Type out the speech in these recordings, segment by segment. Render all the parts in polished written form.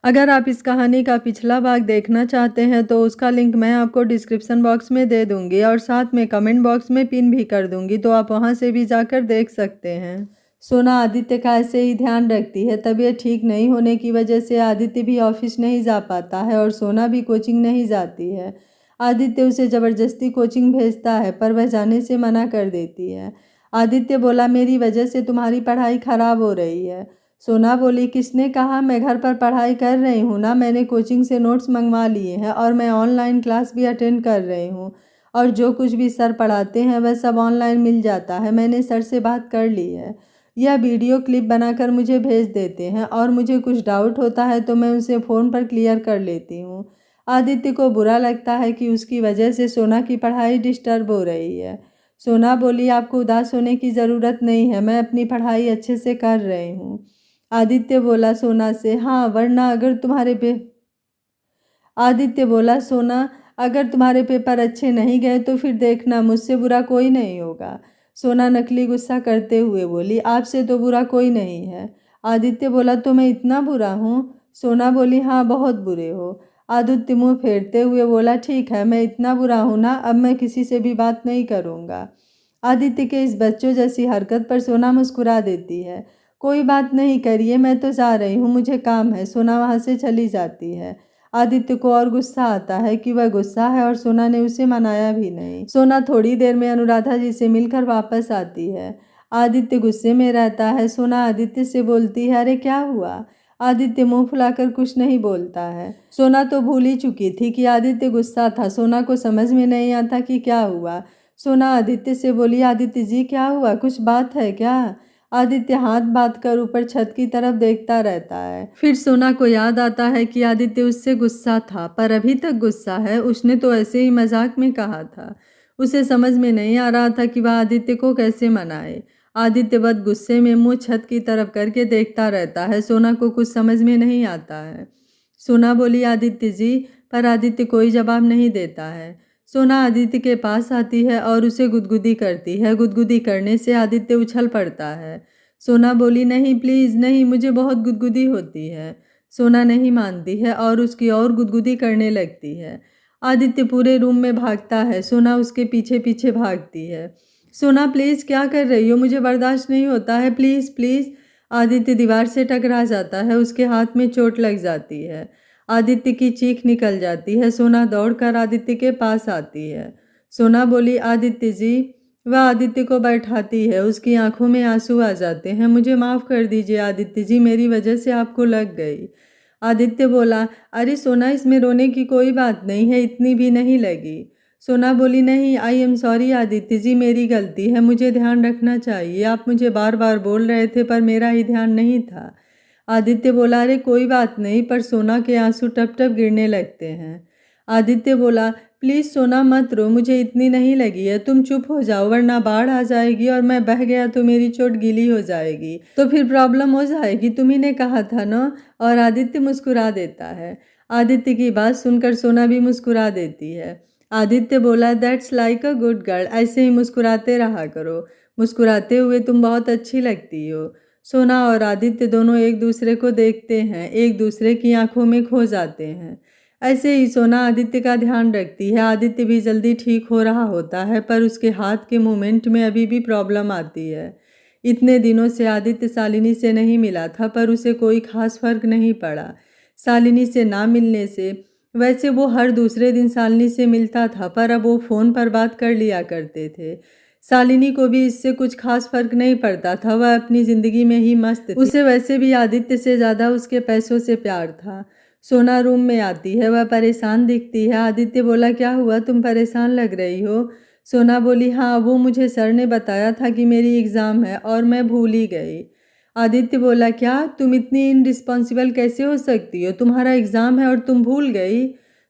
अगर आप इस कहानी का पिछला भाग देखना चाहते हैं तो उसका लिंक मैं आपको डिस्क्रिप्शन बॉक्स में दे दूंगी और साथ में कमेंट बॉक्स में पिन भी कर दूंगी, तो आप वहां से भी जाकर देख सकते हैं। सोना आदित्य का ऐसे ही ध्यान रखती है। तबीयत ठीक नहीं होने की वजह से आदित्य भी ऑफिस नहीं जा पाता है और सोना भी कोचिंग नहीं जाती है। आदित्य उसे ज़बरदस्ती कोचिंग भेजता है पर वह जाने से मना कर देती है। आदित्य बोला, मेरी वजह से तुम्हारी पढ़ाई खराब हो रही है। सोना बोली, किसने कहा? मैं घर पर पढ़ाई कर रही हूँ ना, मैंने कोचिंग से नोट्स मंगवा लिए हैं और मैं ऑनलाइन क्लास भी अटेंड कर रही हूँ और जो कुछ भी सर पढ़ाते हैं वह सब ऑनलाइन मिल जाता है। मैंने सर से बात कर ली है। यह वीडियो क्लिप बनाकर मुझे भेज देते हैं और मुझे कुछ डाउट होता है तो मैं उनसे फ़ोन पर क्लियर कर लेती हूँ। आदित्य को बुरा लगता है कि उसकी वजह से सोना की पढ़ाई डिस्टर्ब हो रही है। सोना बोली, आपको उदास होने की ज़रूरत नहीं है, मैं अपनी पढ़ाई अच्छे से कर रही हूँ। आदित्य बोला सोना से, हाँ वरना अगर तुम्हारे पे आदित्य बोला, सोना अगर तुम्हारे पेपर अच्छे नहीं गए तो फिर देखना, मुझसे बुरा कोई नहीं होगा। सोना नकली गुस्सा करते हुए बोली, आपसे तो बुरा कोई नहीं है। आदित्य बोला, तो मैं इतना बुरा हूँ? सोना बोली, हाँ बहुत बुरे हो। आदित्य मुंह फेरते हुए बोला, ठीक है मैं इतना बुरा हूँ ना, अब मैं किसी से भी बात नहीं करूँगा। आदित्य के इस बच्चों जैसी हरकत पर सोना मुस्कुरा देती है। कोई बात नहीं करिए, मैं तो जा रही हूँ, मुझे काम है। सोना वहाँ से चली जाती है। आदित्य को और गुस्सा आता है कि वह गुस्सा है और सोना ने उसे मनाया भी नहीं। सोना थोड़ी देर में अनुराधा जी से मिलकर वापस आती है। आदित्य गुस्से में रहता है। सोना आदित्य से बोलती है, अरे क्या हुआ? आदित्य मुंह फुलाकर कुछ नहीं बोलता है। सोना तो भूल ही चुकी थी कि आदित्य गुस्सा था। सोना को समझ में नहीं आता कि क्या हुआ। सोना आदित्य से बोली, आदित्य जी क्या हुआ, कुछ बात है क्या? आदित्य हाथ बांध कर ऊपर छत की तरफ देखता रहता है। फिर सोना को याद आता है कि आदित्य उससे गुस्सा था, पर अभी तक गुस्सा है, उसने तो ऐसे ही मजाक में कहा था। उसे समझ में नहीं आ रहा था कि वह आदित्य को कैसे मनाए। आदित्य बस गुस्से में मुंह छत की तरफ करके देखता रहता है। सोना को कुछ समझ में नहीं आता है। सोना बोली, आदित्य जी, पर आदित्य कोई जवाब नहीं देता है। सोना आदित्य के पास आती है और उसे गुदगुदी करती है। गुदगुदी करने से आदित्य उछल पड़ता है। सोना बोली, नहीं प्लीज़ नहीं, मुझे बहुत गुदगुदी होती है। सोना नहीं मानती है और उसकी और गुदगुदी करने लगती है। आदित्य पूरे रूम में भागता है। सोना उसके पीछे पीछे भागती है। सोना प्लीज़ क्या कर रही हो, मुझे बर्दाश्त नहीं होता है, प्लीज़ प्लीज़। आदित्य दीवार से टकरा जाता है। उसके हाथ में चोट लग जाती है। आदित्य की चीख निकल जाती है। सोना दौड़कर आदित्य के पास आती है। सोना बोली, आदित्य जी। वह आदित्य को बैठाती है। उसकी आंखों में आंसू आ जाते हैं। मुझे माफ़ कर दीजिए आदित्य जी, मेरी वजह से आपको लग गई। आदित्य बोला, अरे सोना इसमें रोने की कोई बात नहीं है, इतनी भी नहीं लगी। सोना बोली, नहीं I am sorry Aditya ji, मेरी गलती है, मुझे ध्यान रखना चाहिए। आप मुझे बार बार बोल रहे थे पर मेरा ही ध्यान नहीं था। आदित्य बोला, अरे कोई बात नहीं, पर सोना के आंसू टप टप गिरने लगते हैं। आदित्य बोला, प्लीज़ सोना मत रो, मुझे इतनी नहीं लगी है, तुम चुप हो जाओ वरना बाढ़ आ जाएगी और मैं बह गया तो मेरी चोट गीली हो जाएगी, तो फिर प्रॉब्लम हो जाएगी, तुम्ही ने कहा था ना। और आदित्य मुस्कुरा देता है। आदित्य की बात सुनकर सोना भी मुस्कुरा देती है। आदित्य बोला, that's like a good girl, ऐसे ही मुस्कुराते रहा करो, मुस्कुराते हुए तुम बहुत अच्छी लगती हो। सोना और आदित्य दोनों एक दूसरे को देखते हैं, एक दूसरे की आंखों में खो जाते हैं। ऐसे ही सोना आदित्य का ध्यान रखती है। आदित्य भी जल्दी ठीक हो रहा होता है पर उसके हाथ के मूवमेंट में अभी भी प्रॉब्लम आती है। इतने दिनों से आदित्य शालिनी से नहीं मिला था पर उसे कोई खास फर्क नहीं पड़ा शालिनी से ना मिलने से। वैसे वो हर दूसरे दिन शालिनी से मिलता था पर अब वो फ़ोन पर बात कर लिया करते थे। शालिनी को भी इससे कुछ खास फर्क नहीं पड़ता था, वह अपनी ज़िंदगी में ही मस्त थी। उसे वैसे भी आदित्य से ज़्यादा उसके पैसों से प्यार था। सोना रूम में आती है, वह परेशान दिखती है। आदित्य बोला, क्या हुआ, तुम परेशान लग रही हो? सोना बोली, हाँ वो मुझे सर ने बताया था कि मेरी एग्ज़ाम है और मैं भूल ही गई। आदित्य बोला, क्या तुम इतनी इनरिस्पॉन्सिबल कैसे हो सकती हो, तुम्हारा एग्ज़ाम है और तुम भूल गई?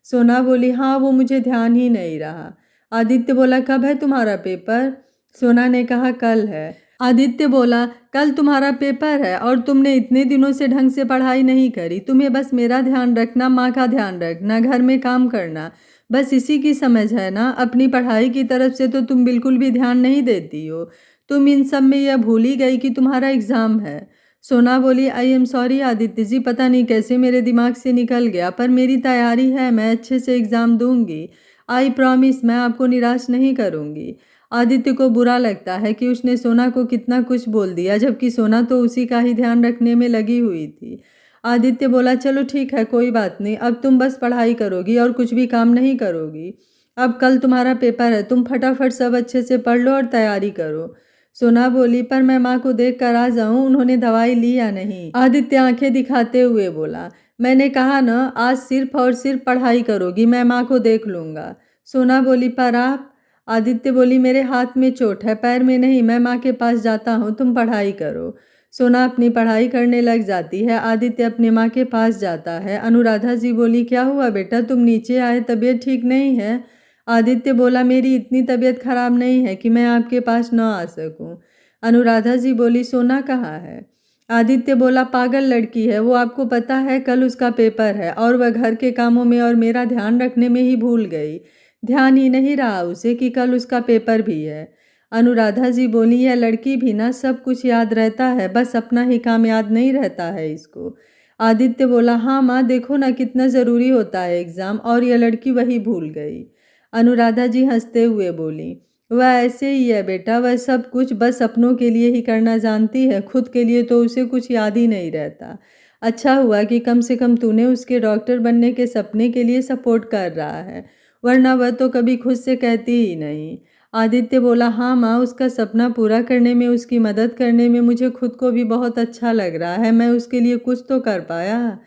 सोना बोली, हाँ वो मुझे ध्यान ही नहीं रहा। आदित्य बोला, कब है तुम्हारा पेपर? सोना ने कहा, कल है। आदित्य बोला, कल तुम्हारा पेपर है और तुमने इतने दिनों से ढंग से पढ़ाई नहीं करी, तुम्हें बस मेरा ध्यान रखना, माँ का ध्यान रखना, घर में काम करना, बस इसी की समझ है ना। अपनी पढ़ाई की तरफ से तो तुम बिल्कुल भी ध्यान नहीं देती हो, तुम इन सब में यह भूल ही गई कि तुम्हारा एग्ज़ाम है। सोना बोली, I am sorry Aditya ji, पता नहीं कैसे मेरे दिमाग से निकल गया, पर मेरी तैयारी है, मैं अच्छे से एग्ज़ाम दूंगी। आई प्रॉमिस, मैं आपको निराश नहीं करूंगी। आदित्य को बुरा लगता है कि उसने सोना को कितना कुछ बोल दिया, जबकि सोना तो उसी का ही ध्यान रखने में लगी हुई थी। आदित्य बोला, चलो ठीक है, कोई बात नहीं, अब तुम बस पढ़ाई करोगी और कुछ भी काम नहीं करोगी। अब कल तुम्हारा पेपर है, तुम फटाफट सब अच्छे से पढ़ लो और तैयारी करो। सोना बोली, पर मैं माँ को देख कर आ जाऊँ, उन्होंने दवाई ली या नहीं? आदित्य आंखें दिखाते हुए बोला, मैंने कहा ना, आज सिर्फ और सिर्फ पढ़ाई करोगी, मैं माँ को देख लूँगा। सोना बोली, पर आप? आदित्य बोली, मेरे हाथ में चोट है, पैर में नहीं, मैं माँ के पास जाता हूँ, तुम पढ़ाई करो। सोना अपनी पढ़ाई करने लग जाती है। आदित्य अपने माँ के पास जाता है। अनुराधा जी बोली, क्या हुआ बेटा, तुम नीचे आए, तबीयत ठीक नहीं है? आदित्य बोला, मेरी इतनी तबीयत खराब नहीं है कि मैं आपके पास न आ सकूं। अनुराधा जी बोली, सोना कहाँ है? आदित्य बोला, पागल लड़की है, वो आपको पता है, कल उसका पेपर है और वह घर के कामों में और मेरा ध्यान रखने में ही भूल गई। ध्यान ही नहीं रहा उसे कि कल उसका पेपर भी है। अनुराधा जी बोली, यह लड़की भी ना, सब कुछ याद रहता है, बस अपना ही काम याद नहीं रहता है इसको। आदित्य बोला, हाँ माँ, देखो ना कितना ज़रूरी होता है एग्ज़ाम, और यह लड़की वही भूल गई। अनुराधा जी हंसते हुए बोली, वह ऐसे ही है बेटा, वह सब कुछ बस अपनों के लिए ही करना जानती है, खुद के लिए तो उसे कुछ याद ही नहीं रहता। अच्छा हुआ कि कम से कम तूने उसके डॉक्टर बनने के सपने के लिए सपोर्ट कर रहा है, वरना वह तो कभी खुद से कहती ही नहीं। आदित्य बोला, हाँ माँ, उसका सपना पूरा करने में, उसकी मदद करने में मुझे खुद को भी बहुत अच्छा लग रहा है, मैं उसके लिए कुछ तो कर पाया।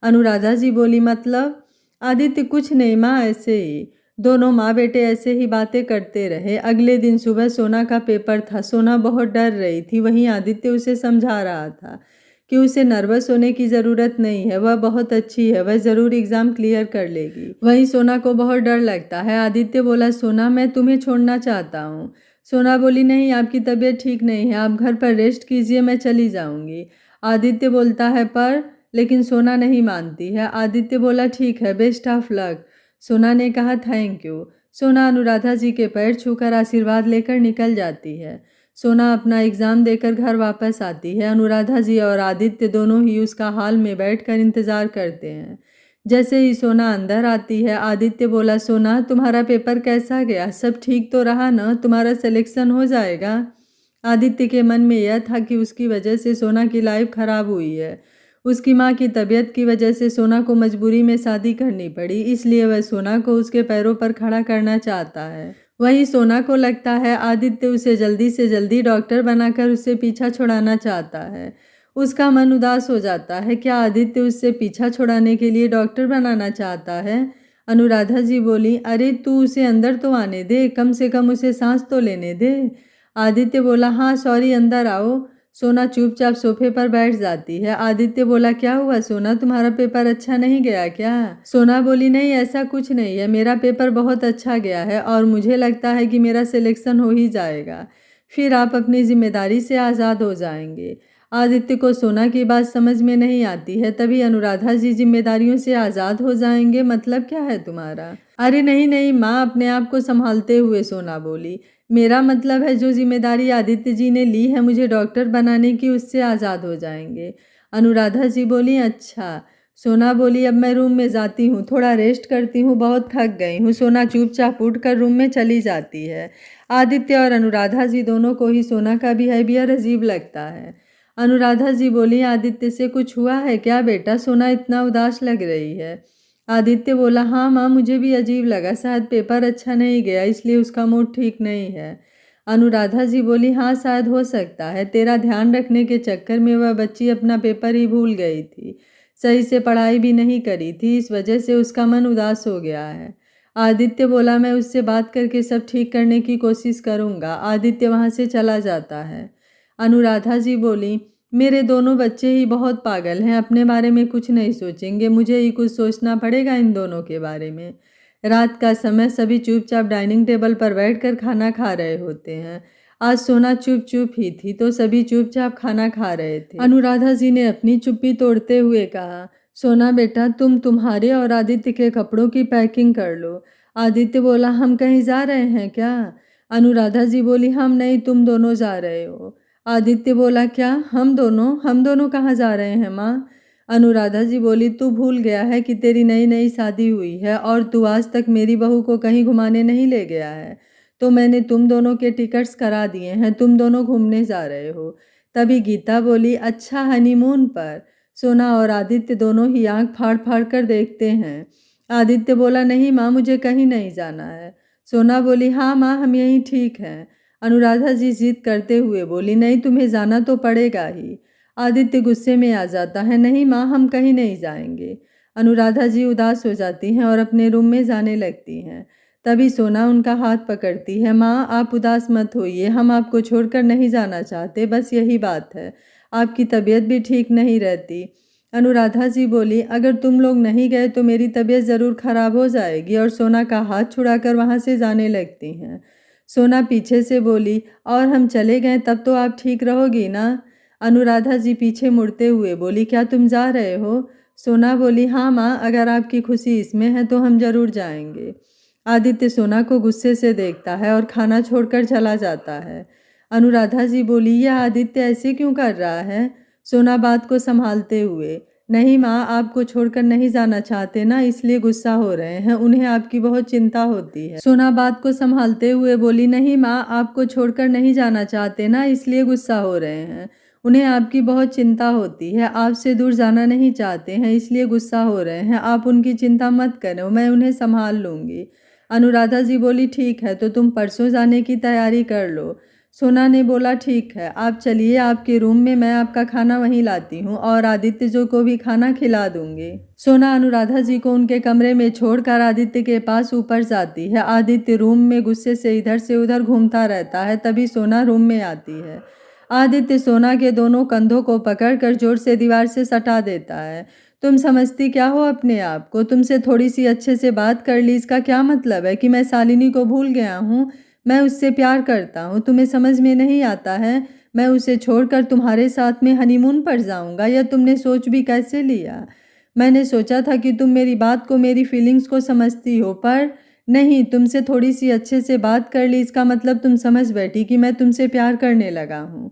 अनुराधा जी बोली, मतलब? आदित्य, कुछ नहीं माँ, ऐसे ही। दोनों माँ बेटे ऐसे ही बातें करते रहे। अगले दिन सुबह सोना का पेपर था। सोना बहुत डर रही थी, वहीं आदित्य उसे समझा रहा था कि उसे नर्वस होने की ज़रूरत नहीं है, वह बहुत अच्छी है, वह ज़रूर एग्ज़ाम क्लियर कर लेगी। वहीं सोना को बहुत डर लगता है। आदित्य बोला, सोना, मैं तुम्हें छोड़ना चाहता हूँ। सोना बोली, नहीं, आपकी तबीयत ठीक नहीं है, आप घर पर रेस्ट कीजिए, मैं चली जाऊँगी। आदित्य बोलता है, पर? लेकिन सोना नहीं मानती है। आदित्य बोला, ठीक है, बेस्ट ऑफ लक। सोना ने कहा, थैंक यू। सोना अनुराधा जी के पैर छूकर आशीर्वाद लेकर निकल जाती है। सोना अपना एग्ज़ाम देकर घर वापस आती है। अनुराधा जी और आदित्य दोनों ही उसका हॉल में बैठकर इंतज़ार करते हैं। जैसे ही सोना अंदर आती है, आदित्य बोला, सोना, तुम्हारा पेपर कैसा गया, सब ठीक तो रहा ना, तुम्हारा सिलेक्शन हो जाएगा? आदित्य के मन में यह था कि उसकी वजह से सोना की लाइफ खराब हुई है। उसकी माँ की तबीयत की वजह से सोना को मजबूरी में शादी करनी पड़ी, इसलिए वह सोना को उसके पैरों पर खड़ा करना चाहता है। वहीं सोना को लगता है आदित्य उसे जल्दी से जल्दी डॉक्टर बनाकर उससे पीछा छुड़ाना चाहता है। उसका मन उदास हो जाता है। क्या आदित्य उससे पीछा छुड़ाने के लिए डॉक्टर बनाना चाहता है? अनुराधा जी बोली, अरे तू उसे अंदर तो आने दे, कम से कम उसे सांस तो लेने दे। आदित्य बोला, हाँ सॉरी, अंदर आओ। सोना चुपचाप सोफे पर बैठ जाती है। आदित्य बोला, क्या हुआ सोना, तुम्हारा पेपर अच्छा नहीं गया क्या? सोना बोली, नहीं, ऐसा कुछ नहीं है, मेरा पेपर बहुत अच्छा गया है और मुझे लगता है कि मेरा सिलेक्शन हो ही जाएगा, फिर आप अपनी जिम्मेदारी से आज़ाद हो जाएंगे। आदित्य को सोना की बात समझ में नहीं आती है। तभी अनुराधा जी, जिम्मेदारियों से आज़ाद हो जाएंगे, मतलब क्या है तुम्हारा? अरे नहीं नहीं माँ, अपने आप को संभालते हुए सोना बोली, मेरा मतलब है जो जिम्मेदारी आदित्य जी ने ली है मुझे डॉक्टर बनाने की, उससे आज़ाद हो जाएंगे। अनुराधा जी बोली, अच्छा। सोना बोली, अब मैं रूम में जाती हूँ, थोड़ा रेस्ट करती हूँ, बहुत थक गई हूँ। सोना चुपचाप उठकर रूम में चली जाती है। आदित्य और अनुराधा जी दोनों को ही सोना का बिहेवियर अजीब लगता है। अनुराधा जी बोली, आदित्य से कुछ हुआ है क्या बेटा, सोना इतना उदास लग रही है? आदित्य बोला, हाँ माँ, मुझे भी अजीब लगा, शायद पेपर अच्छा नहीं गया इसलिए उसका मूड ठीक नहीं है। अनुराधा जी बोली, हाँ शायद हो सकता है, तेरा ध्यान रखने के चक्कर में वह बच्ची अपना पेपर ही भूल गई थी, सही से पढ़ाई भी नहीं करी थी, इस वजह से उसका मन उदास हो गया है। आदित्य बोला, मैं उससे बात करके सब ठीक करने की कोशिश करूँगा। आदित्य वहाँ से चला जाता है। अनुराधा जी बोली, मेरे दोनों बच्चे ही बहुत पागल हैं, अपने बारे में कुछ नहीं सोचेंगे, मुझे ही कुछ सोचना पड़ेगा इन दोनों के बारे में। रात का समय, सभी चुपचाप डाइनिंग टेबल पर बैठकर खाना खा रहे होते हैं। आज सोना चुप चुप ही थी तो सभी चुपचाप खाना खा रहे थे। अनुराधा जी ने अपनी चुप्पी तोड़ते हुए कहा, सोना बेटा, तुम तुम्हारे और आदित्य के कपड़ों की पैकिंग कर लो। आदित्य बोला, हम कहीं जा रहे हैं क्या? अनुराधा जी बोली, हम नहीं, तुम दोनों जा रहे हो। आदित्य बोला, क्या हम दोनों कहाँ जा रहे हैं माँ? अनुराधा जी बोली, तू भूल गया है कि तेरी नई नई शादी हुई है और तू आज तक मेरी बहू को कहीं घुमाने नहीं ले गया है। तो मैंने तुम दोनों के टिकट्स करा दिए हैं, तुम दोनों घूमने जा रहे हो। तभी गीता बोली, अच्छा हनीमून पर? सोना और आदित्य दोनों ही आंख फाड़ फाड़ कर देखते हैं। आदित्य बोला, नहीं माँ, मुझे कहीं नहीं जाना है। सोना बोली, हाँ माँ, हम यहीं ठीक हैं। अनुराधा जी जिद करते हुए बोली, नहीं, तुम्हें जाना तो पड़ेगा ही। आदित्य गुस्से में आ जाता है, नहीं माँ, हम कहीं नहीं जाएंगे। अनुराधा जी उदास हो जाती हैं और अपने रूम में जाने लगती हैं। तभी सोना उनका हाथ पकड़ती है, माँ आप उदास मत होइए, हम आपको छोड़कर नहीं जाना चाहते, बस यही बात है। आपकी तबीयत भी ठीक नहीं रहती। अनुराधा जी बोली, अगर तुम लोग नहीं गए तो मेरी तबीयत ज़रूर खराब हो जाएगी, और सोना का हाथ छुड़ाकर वहाँ से जाने लगती हैं। सोना पीछे से बोली, और हम चले गए तब तो आप ठीक रहोगी ना? अनुराधा जी पीछे मुड़ते हुए बोली, क्या तुम जा रहे हो? सोना बोली, हाँ माँ, अगर आपकी खुशी इसमें है तो हम जरूर जाएंगे। आदित्य सोना को गुस्से से देखता है और खाना छोड़कर चला जाता है। अनुराधा जी बोली, यह आदित्य ऐसे क्यों कर रहा है? सोना बात को संभालते हुए, नहीं माँ, आपको छोड़कर नहीं जाना चाहते ना, इसलिए गुस्सा हो रहे हैं, उन्हें आपकी बहुत चिंता होती है। सोना बात को संभालते हुए बोली, नहीं माँ, आपको छोड़कर नहीं जाना चाहते ना, इसलिए गुस्सा हो रहे हैं, उन्हें आपकी बहुत चिंता होती है, आपसे दूर जाना नहीं चाहते हैं, इसलिए गुस्सा हो रहे हैं, आप उनकी चिंता मत करो, मैं उन्हें संभाल लूँगी। अनुराधा जी बोली, ठीक है, तो तुम परसों जाने की तैयारी कर लो। सोना ने बोला, ठीक है, आप चलिए आपके रूम में, मैं आपका खाना वहीं लाती हूँ और आदित्य जो को भी खाना खिला दूंगी। सोना अनुराधा जी को उनके कमरे में छोड़कर आदित्य के पास ऊपर जाती है। आदित्य रूम में गुस्से से इधर से उधर घूमता रहता है। तभी सोना रूम में आती है। आदित्य सोना के दोनों कंधों को पकड़कर जोर से दीवार से सटा देता है। तुम समझती क्या हो अपने आप को? तुमसे थोड़ी सी अच्छे से बात कर ली, इसका क्या मतलब है कि मैं शालिनी को भूल गया हूँ? मैं उससे प्यार करता हूँ, तुम्हें समझ में नहीं आता है? मैं उसे छोड़कर तुम्हारे साथ में हनीमून पर जाऊँगा, या तुमने सोच भी कैसे लिया? मैंने सोचा था कि तुम मेरी बात को, मेरी फीलिंग्स को समझती हो, पर नहीं, तुमसे थोड़ी सी अच्छे से बात कर ली, इसका मतलब तुम समझ बैठी कि मैं तुमसे प्यार करने लगा हूँ।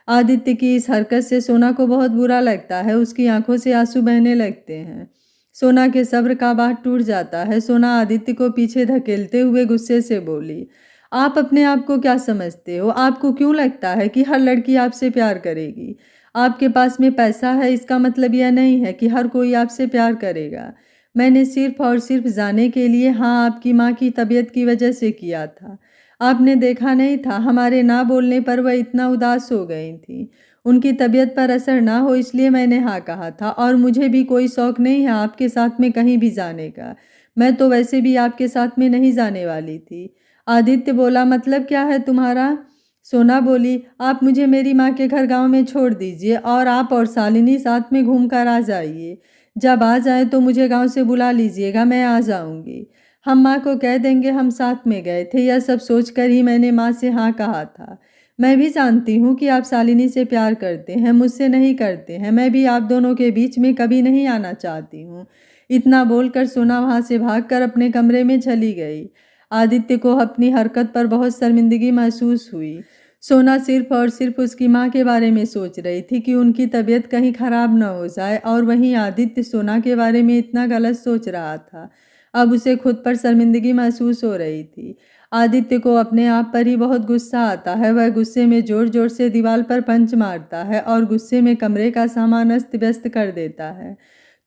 आदित्य की इस हरकत से सोना को बहुत बुरा लगता है, उसकी आंखों से आंसू बहने लगते हैं। सोना के सब्र का बाँध टूट जाता है। सोना आदित्य को पीछे धकेलते हुए गुस्से से बोली, आप अपने आप को क्या समझते हो? आपको क्यों लगता है कि हर लड़की आपसे प्यार करेगी? आपके पास में पैसा है, इसका मतलब यह नहीं है कि हर कोई आपसे प्यार करेगा। मैंने सिर्फ और सिर्फ जाने के लिए हाँ आपकी माँ की तबीयत की वजह से किया था। आपने देखा नहीं था, हमारे ना बोलने पर वह इतना उदास हो गई थी। उनकी तबीयत पर असर ना हो इसलिए मैंने हाँ कहा था, और मुझे भी कोई शौक़ नहीं है आपके साथ में कहीं भी जाने का। मैं तो वैसे भी आपके साथ में नहीं जाने वाली थी। आदित्य बोला, मतलब क्या है तुम्हारा? सोना बोली, आप मुझे मेरी माँ के घर गांव में छोड़ दीजिए और आप और शालिनी साथ में घूम कर आ जाइए। जब आ जाए तो मुझे गांव से बुला लीजिएगा, मैं आ जाऊंगी। हम माँ को कह देंगे हम साथ में गए थे। यह सब सोचकर ही मैंने माँ से हाँ कहा था। मैं भी जानती हूँ कि आप शालिनी से प्यार करते हैं, मुझसे नहीं करते हैं। मैं भी आप दोनों के बीच में कभी नहीं आना चाहती हूँ। इतना बोलकर सोना वहाँ से भागकर अपने कमरे में चली गई। आदित्य को अपनी हरकत पर बहुत शर्मिंदगी महसूस हुई। सोना सिर्फ और सिर्फ उसकी माँ के बारे में सोच रही थी कि उनकी तबीयत कहीं खराब न हो जाए, और वहीं आदित्य सोना के बारे में इतना गलत सोच रहा था। अब उसे खुद पर शर्मिंदगी महसूस हो रही थी। आदित्य को अपने आप पर ही बहुत गुस्सा आता है। वह गुस्से में जोर जोर से दीवार पर पंच मारता है और गुस्से में कमरे का सामान अस्त व्यस्त कर देता है।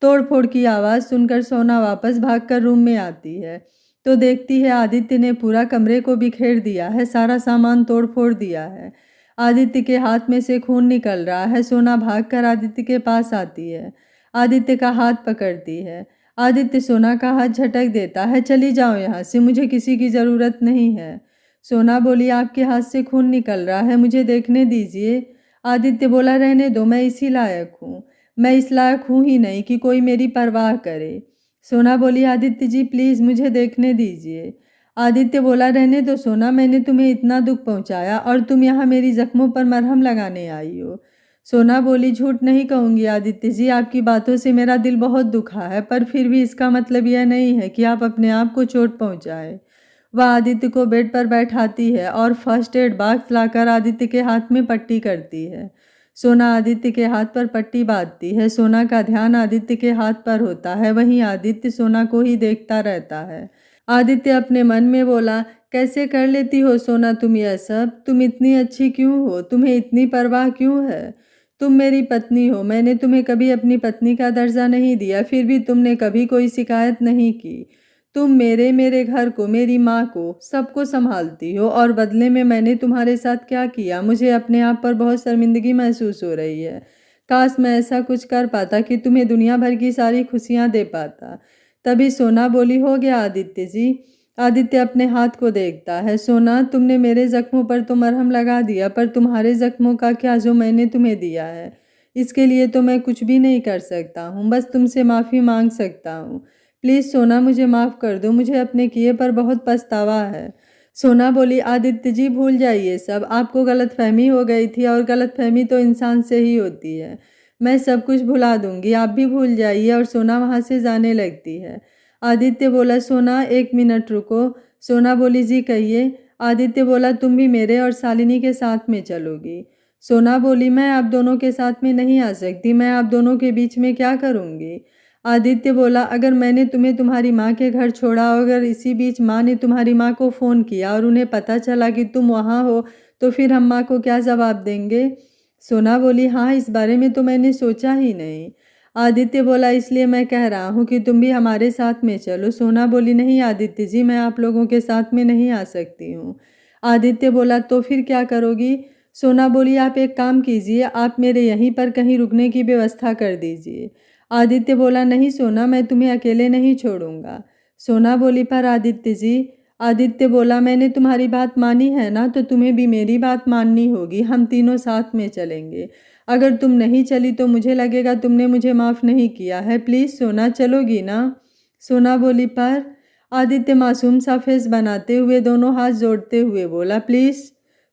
तोड़ फोड़ की आवाज़ सुनकर सोना वापस भागकर रूम में आती है तो देखती है आदित्य ने पूरा कमरे को बिखेर दिया है, सारा सामान तोड़ फोड़ दिया है। आदित्य के हाथ में से खून निकल रहा है। सोना भागकर आदित्य के पास आती है, आदित्य का हाथ पकड़ती है। आदित्य सोना का हाथ झटक देता है, चली जाओ यहाँ से, मुझे किसी की ज़रूरत नहीं है। सोना बोली, आपके हाथ से खून निकल रहा है, मुझे देखने दीजिए। आदित्य बोला, रहने दो, मैं इसी लायक हूँ। मैं इस लायक हूँ ही नहीं कि कोई मेरी परवाह करे। सोना बोली, आदित्य जी प्लीज़ मुझे देखने दीजिए। आदित्य बोला, रहने दो सोना, मैंने तुम्हें इतना दुख पहुंचाया और तुम यहाँ मेरी जख्मों पर मरहम लगाने आई हो। सोना बोली, झूठ नहीं कहूँगी आदित्य जी, आपकी बातों से मेरा दिल बहुत दुखा है, पर फिर भी इसका मतलब यह नहीं है कि आप अपने आप को चोट पहुँचाए। वह आदित्य को बेड पर बैठाती है और फर्स्ट एड बॉक्स लाकर आदित्य के हाथ में पट्टी करती है। सोना आदित्य के हाथ पर पट्टी बांधती है। सोना का ध्यान आदित्य के हाथ पर होता है, वहीं आदित्य सोना को ही देखता रहता है। आदित्य अपने मन में बोला, कैसे कर लेती हो सोना तुम यह सब? तुम इतनी अच्छी क्यों हो? तुम्हें इतनी परवाह क्यों है? तुम मेरी पत्नी हो, मैंने तुम्हें कभी अपनी पत्नी का दर्जा नहीं दिया, फिर भी तुमने कभी कोई शिकायत नहीं की। तुम मेरे घर को, मेरी माँ को, सबको संभालती हो और बदले में मैंने तुम्हारे साथ क्या किया? मुझे अपने आप पर बहुत शर्मिंदगी महसूस हो रही है। काश मैं ऐसा कुछ कर पाता कि तुम्हें दुनिया भर की सारी खुशियाँ दे पाता। तभी सोना बोली, हो गया आदित्य जी। आदित्य अपने हाथ को देखता है। सोना, तुमने मेरे जख्मों पर तो मरहम लगा दिया, पर तुम्हारे जख्मों का क्या जो मैंने तुम्हें दिया है? इसके लिए तो मैं कुछ भी नहीं कर सकता हूँ, बस तुमसे माफ़ी मांग सकता हूँ। प्लीज़ सोना, मुझे माफ़ कर दो, मुझे अपने किए पर बहुत पछतावा है। सोना बोली, आदित्य जी भूल जाइए सब, आपको गलतफहमी हो गई थी और गलतफहमी तो इंसान से ही होती है। मैं सब कुछ भुला दूंगी, आप भी भूल जाइए। और सोना वहाँ से जाने लगती है। आदित्य बोला, सोना 1 मिनट रुको। सोना बोली, जी कहिए। आदित्य बोला, तुम भी मेरे और शालिनी के साथ में चलोगी। सोना बोली, मैं आप दोनों के साथ में नहीं आ सकती, मैं आप दोनों के बीच में क्या करूँगी? आदित्य बोला, अगर मैंने तुम्हें तुम्हारी माँ के घर छोड़ा, अगर इसी बीच माँ ने तुम्हारी माँ को फ़ोन किया और उन्हें पता चला कि तुम वहाँ हो, तो फिर हम माँ को क्या जवाब देंगे? सोना बोली, हाँ, इस बारे में तो मैंने सोचा ही नहीं। आदित्य बोला, इसलिए मैं कह रहा हूँ कि तुम भी हमारे साथ में चलो। सोना बोली, नहीं आदित्य जी, मैं आप लोगों के साथ में नहीं आ सकती हूँ। आदित्य बोला, तो फिर क्या करोगी? सोना बोली, आप एक काम कीजिए, आप मेरे यहीं पर कहीं रुकने की व्यवस्था कर दीजिए। आदित्य बोला, नहीं सोना, मैं तुम्हें अकेले नहीं छोड़ूंगा। सोना बोली, पर आदित्य जी। आदित्य बोला, मैंने तुम्हारी बात मानी है ना, तो तुम्हें भी मेरी बात माननी होगी, हम तीनों साथ में चलेंगे। अगर तुम नहीं चली तो मुझे लगेगा तुमने मुझे माफ़ नहीं किया है। प्लीज़ सोना, चलोगी ना? सोना बोली, पर आदित्य मासूम सा फेस बनाते हुए दोनों हाथ जोड़ते हुए बोला, प्लीज़।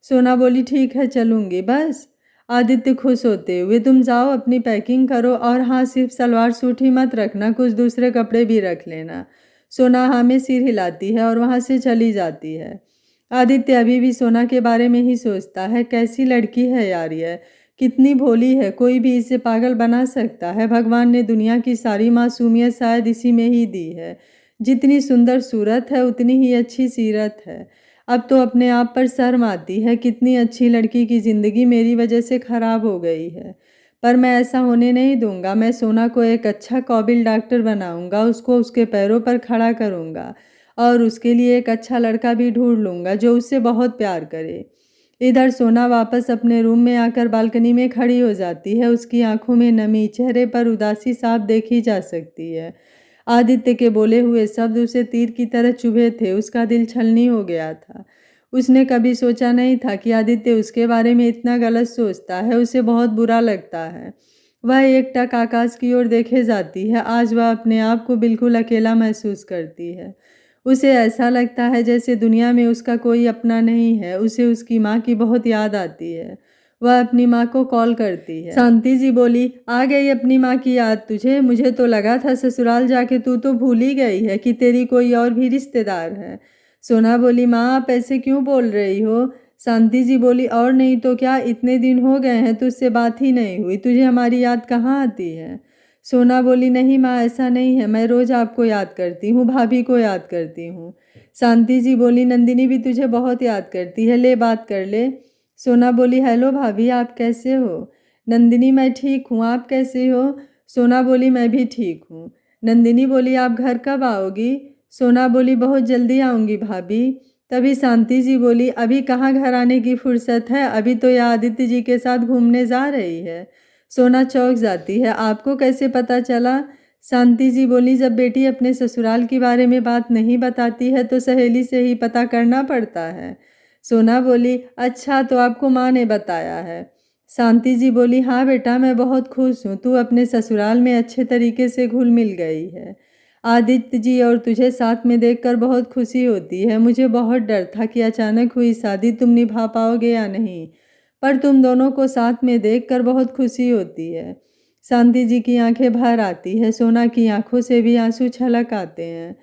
सोना बोली, ठीक है, चलूँगी बस। आदित्य खुश होते हुए, तुम जाओ अपनी पैकिंग करो, और हाँ, सिर्फ सलवार सूट ही मत रखना, कुछ दूसरे कपड़े भी रख लेना। सोना हाँ में सिर हिलाती है और वहाँ से चली जाती है। आदित्य अभी भी सोना के बारे में ही सोचता है, कैसी लड़की है यार यह, कितनी भोली है, कोई भी इसे पागल बना सकता है। भगवान ने दुनिया की सारी मासूमियत शायद इसी में ही दी है। जितनी सुंदर सूरत है उतनी ही अच्छी सीरत है। अब तो अपने आप पर शर्म आती है, कितनी अच्छी लड़की की ज़िंदगी मेरी वजह से ख़राब हो गई है। पर मैं ऐसा होने नहीं दूंगा। मैं सोना को एक अच्छा काबिल डॉक्टर बनाऊंगा, उसको उसके पैरों पर खड़ा करूंगा और उसके लिए एक अच्छा लड़का भी ढूंढ लूंगा जो उससे बहुत प्यार करे। इधर सोना वापस अपने रूम में आकर बालकनी में खड़ी हो जाती है। उसकी आंखों में नमी, चेहरे पर उदासी साफ देखी जा सकती है। आदित्य के बोले हुए शब्द उसे तीर की तरह चुभे थे। उसका दिल छलनी हो गया था। उसने कभी सोचा नहीं था कि आदित्य उसके बारे में इतना गलत सोचता है। उसे बहुत बुरा लगता है। वह एकटक आकाश की ओर देखे जाती है। आज वह अपने आप को बिल्कुल अकेला महसूस करती है। उसे ऐसा लगता है जैसे दुनिया में उसका कोई अपना नहीं है। उसे उसकी माँ की बहुत याद आती है। वह अपनी माँ को कॉल करती है। शांति जी बोली, आ गई अपनी माँ की याद तुझे? मुझे तो लगा था ससुराल जाके तू तो भूल ही गई है कि तेरी कोई और भी रिश्तेदार है। सोना बोली, माँ आप ऐसे क्यों बोल रही हो? शांति जी बोली, और नहीं तो क्या, इतने दिन हो गए हैं तुझसे बात ही नहीं हुई, तुझे हमारी याद कहाँ आती है? सोना बोली, नहीं माँ, ऐसा नहीं है, मैं रोज़ आपको याद करती हूँ, भाभी को याद करती हूँ। शांति जी बोली, नंदिनी भी तुझे बहुत याद करती है, ले बात कर ले। सोना बोली, हेलो भाभी, आप कैसे हो? नंदिनी, मैं ठीक हूँ, आप कैसे हो? सोना बोली, मैं भी ठीक हूँ। नंदिनी बोली, आप घर कब आओगी? सोना बोली, बहुत जल्दी आऊँगी भाभी। तभी शांति जी बोली, अभी कहाँ घर आने की फुर्सत है, अभी तो यह आदित्य जी के साथ घूमने जा रही है। सोना चौंक जाती है, आपको कैसे पता चला? शांति जी बोली, जब बेटी अपने ससुराल के बारे में बात नहीं बताती है तो सहेली से ही पता करना पड़ता है। सोना बोली, अच्छा, तो आपको माँ ने बताया है? शांति जी बोली, हाँ बेटा, मैं बहुत खुश हूँ, तू अपने ससुराल में अच्छे तरीके से घुल मिल गई है। आदित्य जी और तुझे साथ में देखकर बहुत खुशी होती है। मुझे बहुत डर था कि अचानक हुई शादी तुम निभा पाओगे या नहीं, पर तुम दोनों को साथ में देखकर बहुत खुशी होती है। शांति जी की आंखें भर आती है। सोना की आंखों से भी आंसू छलक आते हैं।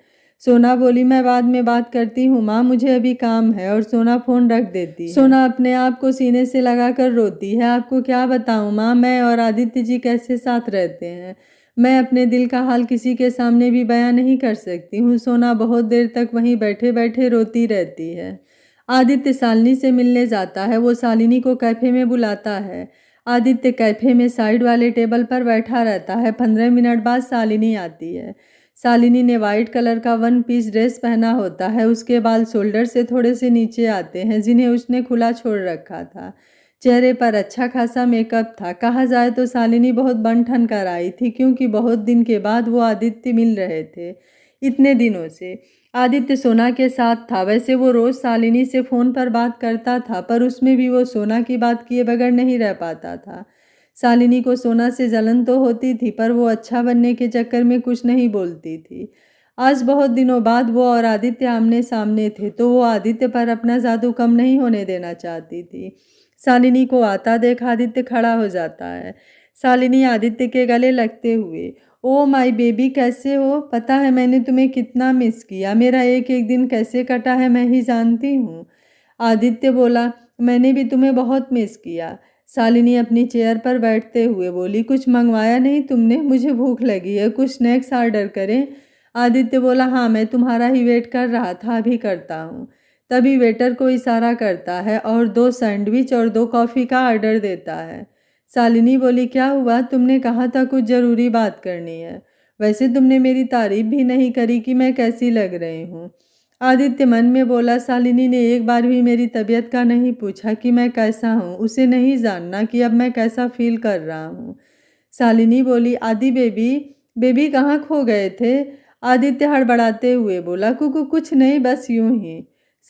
सोना बोली मैं बाद में बात करती हूँ माँ, मुझे अभी काम है, और सोना फ़ोन रख देती है। सोना अपने आप को सीने से लगाकर रोती है। आपको क्या बताऊँ माँ, मैं और आदित्य जी कैसे साथ रहते हैं। मैं अपने दिल का हाल किसी के सामने भी बयां नहीं कर सकती हूँ। सोना बहुत देर तक वहीं बैठे बैठे रोती रहती है। आदित्य शालिनी से मिलने जाता है। वो शालिनी को कैफ़े में बुलाता है। आदित्य कैफ़े में साइड वाले टेबल पर बैठा रहता है। 15 मिनट बाद शालिनी आती है। शालिनी ने वाइट कलर का 1 पीस ड्रेस पहना होता है। उसके बाल शोल्डर से थोड़े से नीचे आते हैं, जिन्हें उसने खुला छोड़ रखा था। चेहरे पर अच्छा खासा मेकअप था। कहा जाए तो शालिनी बहुत बन ठन कर आई थी, क्योंकि बहुत दिन के बाद वो आदित्य मिल रहे थे। इतने दिनों से आदित्य सोना के साथ था। वैसे वो रोज़ शालिनी से फ़ोन पर बात करता था, पर उसमें भी वो सोना की बात किए बगैर नहीं रह पाता था। शालिनी को सोना से जलन तो होती थी, पर वो अच्छा बनने के चक्कर में कुछ नहीं बोलती थी। आज बहुत दिनों बाद वो और आदित्य आमने सामने थे, तो वो आदित्य पर अपना जादू कम नहीं होने देना चाहती थी। शालिनी को आता देख आदित्य खड़ा हो जाता है। शालिनी आदित्य के गले लगते हुए, ओ माय बेबी, कैसे हो? पता है मैंने तुम्हें कितना मिस किया। मेरा एक एक दिन कैसे कटा है मैं ही जानती हूँ। आदित्य बोला, मैंने भी तुम्हें बहुत मिस किया। शालिनी अपनी चेयर पर बैठते हुए बोली, कुछ मंगवाया नहीं तुमने? मुझे भूख लगी है, कुछ स्नैक्स ऑर्डर करें? आदित्य बोला, हाँ मैं तुम्हारा ही वेट कर रहा था, अभी करता हूँ। तभी वेटर को इशारा करता है और 2 सैंडविच और 2 कॉफ़ी का ऑर्डर देता है। शालिनी बोली, क्या हुआ? तुमने कहा था कुछ ज़रूरी बात करनी है। वैसे तुमने मेरी तारीफ भी नहीं करी कि मैं कैसी लग रही हूँ। आदित्य मन में बोला, शालिनी ने एक बार भी मेरी तबीयत का नहीं पूछा कि मैं कैसा हूँ। उसे नहीं जानना कि अब मैं कैसा फील कर रहा हूँ। शालिनी बोली, आदि बेबी, बेबी कहाँ खो गए थे? आदित्य हड़बड़ाते हुए बोला, कुकु कुछ नहीं, बस यूं ही।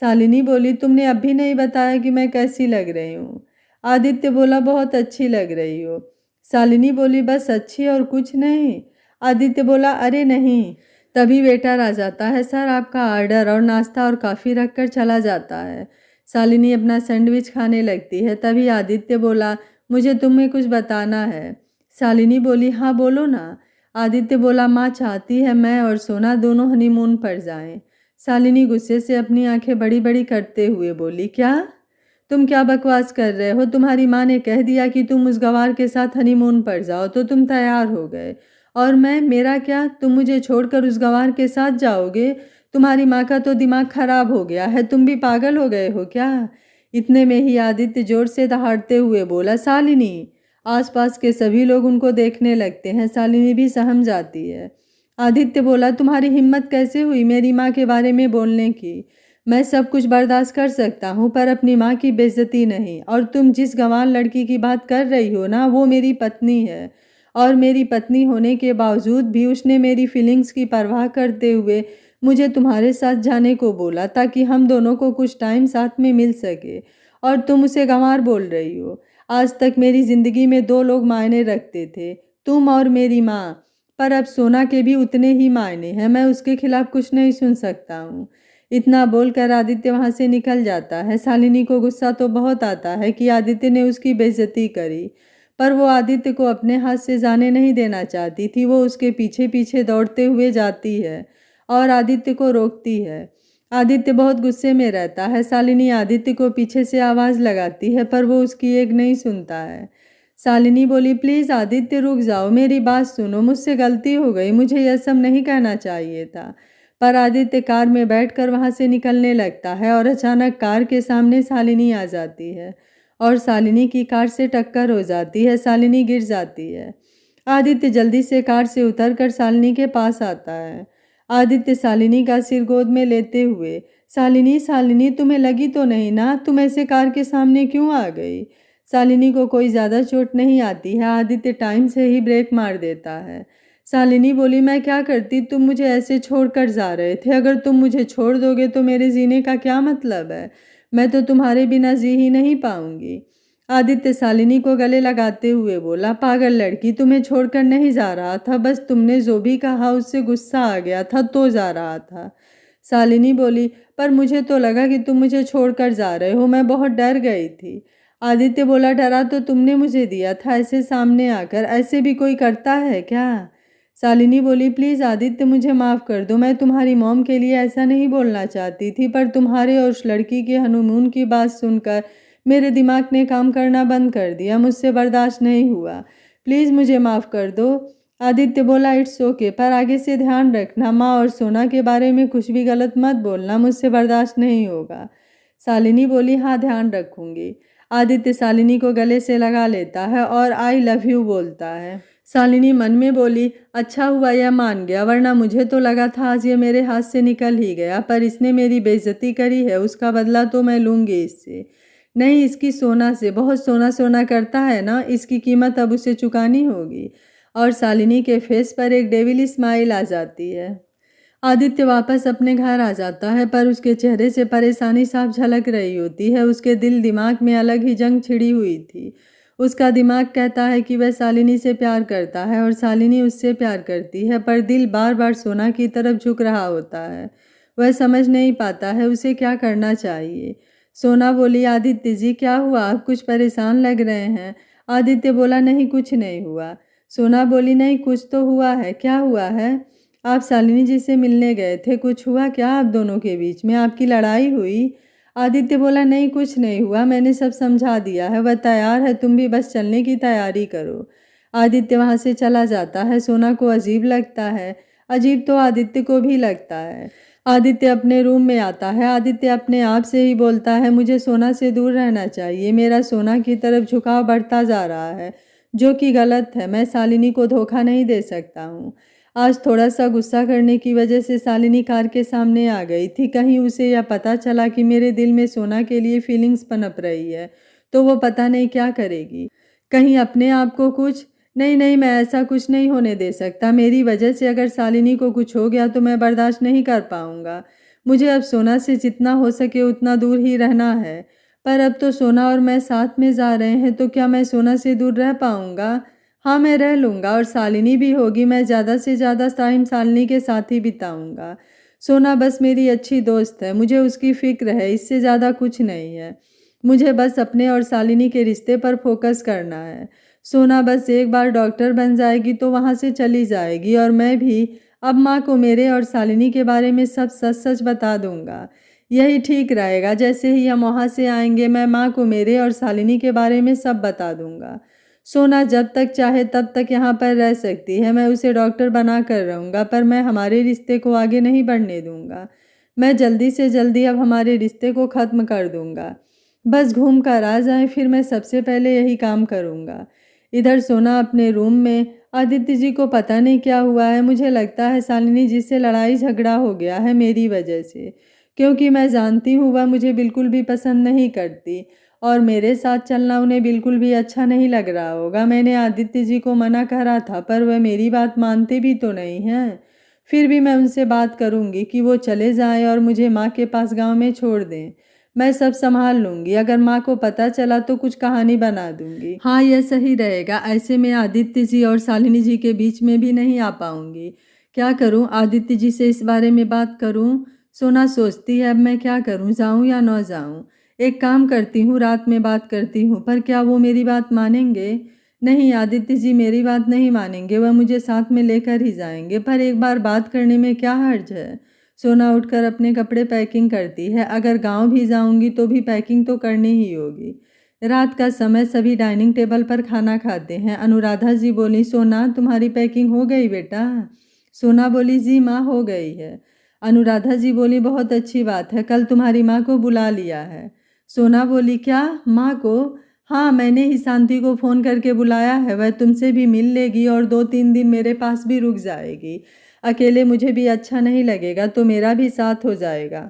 शालिनी बोली, तुमने अब भी नहीं बताया कि मैं कैसी लग रही हूँ। आदित्य बोला, बहुत अच्छी लग रही हो। शालिनी बोली, बस अच्छी और कुछ नहीं? आदित्य बोला, अरे नहीं। तभी वेटर आ जाता है। सर आपका ऑर्डर, और नाश्ता और कॉफ़ी रखकर चला जाता है। शालिनी अपना सैंडविच खाने लगती है। तभी आदित्य बोला, मुझे तुम्हें कुछ बताना है। शालिनी बोली, हाँ बोलो ना। आदित्य बोला, माँ चाहती है मैं और सोना दोनों हनीमून पर जाएं। शालिनी गुस्से से अपनी आंखें बड़ी बड़ी करते हुए बोली, क्या? तुम क्या बकवास कर रहे हो? तुम्हारी माँ ने कह दिया कि तुम उस गवार के साथ हनीमून पर जाओ तो तुम तैयार हो गए, और मैं, मेरा क्या? तुम मुझे छोड़कर उस गवार के साथ जाओगे? तुम्हारी माँ का तो दिमाग खराब हो गया है, तुम भी पागल हो गए हो क्या? इतने में ही आदित्य जोर से दहाड़ते हुए बोला, शालिनी। आसपास के सभी लोग उनको देखने लगते हैं। शालिनी भी सहम जाती है। आदित्य बोला, तुम्हारी हिम्मत कैसे हुई मेरी माँ के बारे में बोलने की? मैं सब कुछ बर्दाश्त कर सकता हूँ, पर अपनी माँ की बेइज्जती नहीं। और तुम जिस गंवार लड़की की बात कर रही हो ना, वो मेरी पत्नी है, और मेरी पत्नी होने के बावजूद भी उसने मेरी फीलिंग्स की परवाह करते हुए मुझे तुम्हारे साथ जाने को बोला, ताकि हम दोनों को कुछ टाइम साथ में मिल सके, और तुम उसे गंवार बोल रही हो। आज तक मेरी ज़िंदगी में 2 लोग मायने रखते थे, तुम और मेरी माँ, पर अब सोना के भी उतने ही मायने हैं। मैं उसके खिलाफ कुछ नहीं सुन सकता हूँ। इतना बोलकर आदित्य वहाँ से निकल जाता है। शालिनी को गुस्सा तो बहुत आता है कि आदित्य ने उसकी बेइज्जती करी, पर वो आदित्य को अपने हाथ से जाने नहीं देना चाहती थी। वो उसके पीछे पीछे दौड़ते हुए जाती है और आदित्य को रोकती है। आदित्य बहुत गुस्से में रहता है। शालिनी आदित्य को पीछे से आवाज़ लगाती है, पर वो उसकी एक नहीं सुनता है। शालिनी बोली, प्लीज़ आदित्य रुक जाओ, मेरी बात सुनो, मुझसे गलती हो गई, मुझे यह सब नहीं कहना चाहिए था। पर आदित्य कार में बैठकर वहाँ से निकलने लगता है, और अचानक कार के सामने शालिनी आ जाती है और शालिनी की कार से टक्कर हो जाती है। शालिनी गिर जाती है। आदित्य जल्दी से कार से उतरकर शालिनी के पास आता है। आदित्य शालिनी का सिर गोद में लेते हुए, शालिनी, शालिनी तुम्हें लगी तो नहीं ना? तुम ऐसे कार के सामने क्यों आ गई? शालिनी को कोई ज़्यादा चोट नहीं आती है। आदित्य टाइम से ही ब्रेक मार देता है। शालिनी बोली, मैं क्या करती? तुम मुझे ऐसे छोड़कर जा रहे थे। अगर तुम मुझे छोड़ दोगे तो मेरे जीने का क्या मतलब है? मैं तो तुम्हारे बिना जी ही नहीं पाऊंगी। आदित्य शालिनी को गले लगाते हुए बोला, पागल लड़की, तुम्हें छोड़कर नहीं जा रहा था, बस तुमने जो भी कहा उससे गुस्सा आ गया था तो जा रहा था। शालिनी बोली, पर मुझे तो लगा कि तुम मुझे छोड़कर जा रहे हो, मैं बहुत डर गई थी। आदित्य बोला, डरा तो तुमने मुझे दिया था ऐसे सामने आकर, ऐसे भी कोई करता है क्या? शालिनी बोली, प्लीज़ आदित्य मुझे माफ़ कर दो, मैं तुम्हारी मॉम के लिए ऐसा नहीं बोलना चाहती थी, पर तुम्हारे और उस लड़की के हनीमून की बात सुनकर मेरे दिमाग ने काम करना बंद कर दिया, मुझसे बर्दाश्त नहीं हुआ, प्लीज़ मुझे माफ़ कर दो। आदित्य बोला, इट्स ओके, पर आगे से ध्यान रखना, माँ और सोना के बारे में कुछ भी गलत मत बोलना, मुझसे बर्दाश्त नहीं होगा। शालिनी बोली, हाँ ध्यान रखूंगी। आदित्य शालिनी को गले से लगा लेता है और आई लव यू बोलता है। शालिनी मन में बोली, अच्छा हुआ यह मान गया, वरना मुझे तो लगा था आज ये मेरे हाथ से निकल ही गया, पर इसने मेरी बेइज्जती करी है, उसका बदला तो मैं लूँगी इससे। नहीं, इसकी सोना से बहुत सोना सोना करता है ना, इसकी कीमत अब उसे चुकानी होगी। और शालिनी के फेस पर एक डेविल स्माइल आ जाती है। आदित्य वापस अपने घर आ जाता है, पर उसके चेहरे से परेशानी साफ झलक रही होती है। उसके दिल दिमाग में अलग ही जंग छिड़ी हुई थी। उसका दिमाग कहता है कि वह शालिनी से प्यार करता है और शालिनी उससे प्यार करती है, पर दिल बार बार सोना की तरफ झुक रहा होता है। वह समझ नहीं पाता है उसे क्या करना चाहिए। सोना बोली, आदित्य जी क्या हुआ, आप कुछ परेशान लग रहे हैं। आदित्य बोला, नहीं कुछ नहीं हुआ। सोना बोली, नहीं कुछ तो हुआ है, क्या हुआ है। आप शालिनी जी से मिलने गए थे, कुछ हुआ क्या आप दोनों के बीच में, आपकी लड़ाई हुई। आदित्य बोला, नहीं कुछ नहीं हुआ, मैंने सब समझा दिया है, वह तैयार है, तुम भी बस चलने की तैयारी करो। आदित्य वहाँ से चला जाता है। सोना को अजीब लगता है, अजीब तो आदित्य को भी लगता है। आदित्य अपने रूम में आता है। आदित्य अपने आप से ही बोलता है, मुझे सोना से दूर रहना चाहिए, मेरा सोना की तरफ झुकाव बढ़ता जा रहा है, जो कि गलत है। मैं शालिनी को धोखा नहीं दे सकता हूँ। आज थोड़ा सा गुस्सा करने की वजह से शालिनी कार के सामने आ गई थी। कहीं उसे यह पता चला कि मेरे दिल में सोना के लिए फीलिंग्स पनप रही है, तो वो पता नहीं क्या करेगी। कहीं अपने आप को कुछ नहीं नहीं, मैं ऐसा कुछ नहीं होने दे सकता। मेरी वजह से अगर शालिनी को कुछ हो गया तो मैं बर्दाश्त नहीं कर पाऊंगा। मुझे अब सोना से जितना हो सके उतना दूर ही रहना है। पर अब तो सोना और मैं साथ में जा रहे हैं, तो क्या मैं सोना से दूर रह पाऊंगा। हाँ, मैं रह लूँगा और शालिनी भी होगी। मैं ज़्यादा से ज़्यादा टाइम शालिनी के साथ ही बिताऊँगा। सोना बस मेरी अच्छी दोस्त है, मुझे उसकी फ़िक्र है, इससे ज़्यादा कुछ नहीं है। मुझे बस अपने और शालिनी के रिश्ते पर फोकस करना है। सोना बस एक बार डॉक्टर बन जाएगी तो वहाँ से चली जाएगी, और मैं भी अब माँ को मेरे और शालिनी के बारे में सब सच सच बता दूँगा। यही ठीक रहेगा। जैसे ही हम वहाँ से आएंगे, मैं माँ को मेरे और शालिनी के बारे में सब बता दूँगा। सोना जब तक चाहे तब तक यहाँ पर रह सकती है, मैं उसे डॉक्टर बना कर रहूँगा, पर मैं हमारे रिश्ते को आगे नहीं बढ़ने दूँगा। मैं जल्दी से जल्दी अब हमारे रिश्ते को ख़त्म कर दूँगा। बस घूम कर आ जाए, फिर मैं सबसे पहले यही काम करूँगा। इधर सोना अपने रूम में, आदित्य जी को पता नहीं क्या हुआ है। मुझे लगता है शालिनी जी से लड़ाई झगड़ा हो गया है मेरी वजह से, क्योंकि मैं जानती हूँ वह मुझे बिल्कुल भी पसंद नहीं करती और मेरे साथ चलना उन्हें बिल्कुल भी अच्छा नहीं लग रहा होगा। मैंने आदित्य जी को मना करा था, पर वह मेरी बात मानते भी तो नहीं हैं। फिर भी मैं उनसे बात करूंगी कि वो चले जाएं और मुझे माँ के पास गांव में छोड़ दें। मैं सब संभाल लूंगी। अगर माँ को पता चला तो कुछ कहानी बना दूंगी। हाँ, यह सही रहेगा। ऐसे में आदित्य जी और शालिनी जी के बीच में भी नहीं आ पाऊंगी। क्या करूं, आदित्य जी से इस बारे में बात करूं। सोना सोचती है, अब मैं क्या करूं, जाऊं या न जाऊं। एक काम करती हूँ, रात में बात करती हूँ, पर क्या वो मेरी बात मानेंगे। नहीं, आदित्य जी मेरी बात नहीं मानेंगे, वह मुझे साथ में लेकर ही जाएंगे, पर एक बार बात करने में क्या हर्ज है। सोना उठकर अपने कपड़े पैकिंग करती है। अगर गांव भी जाऊंगी तो भी पैकिंग तो करनी ही होगी। रात का समय, सभी डाइनिंग टेबल पर खाना खाते हैं। अनुराधा जी बोली, सोना तुम्हारी पैकिंग हो गई बेटा। सोना बोली, जी माँ हो गई है। अनुराधा जी बोली, बहुत अच्छी बात है, कल तुम्हारी माँ को बुला लिया है। सोना बोली, क्या माँ को। हाँ, मैंने ही शांति को फ़ोन करके बुलाया है, वह तुमसे भी मिल लेगी और 2-3 दिन मेरे पास भी रुक जाएगी। अकेले मुझे भी अच्छा नहीं लगेगा, तो मेरा भी साथ हो जाएगा।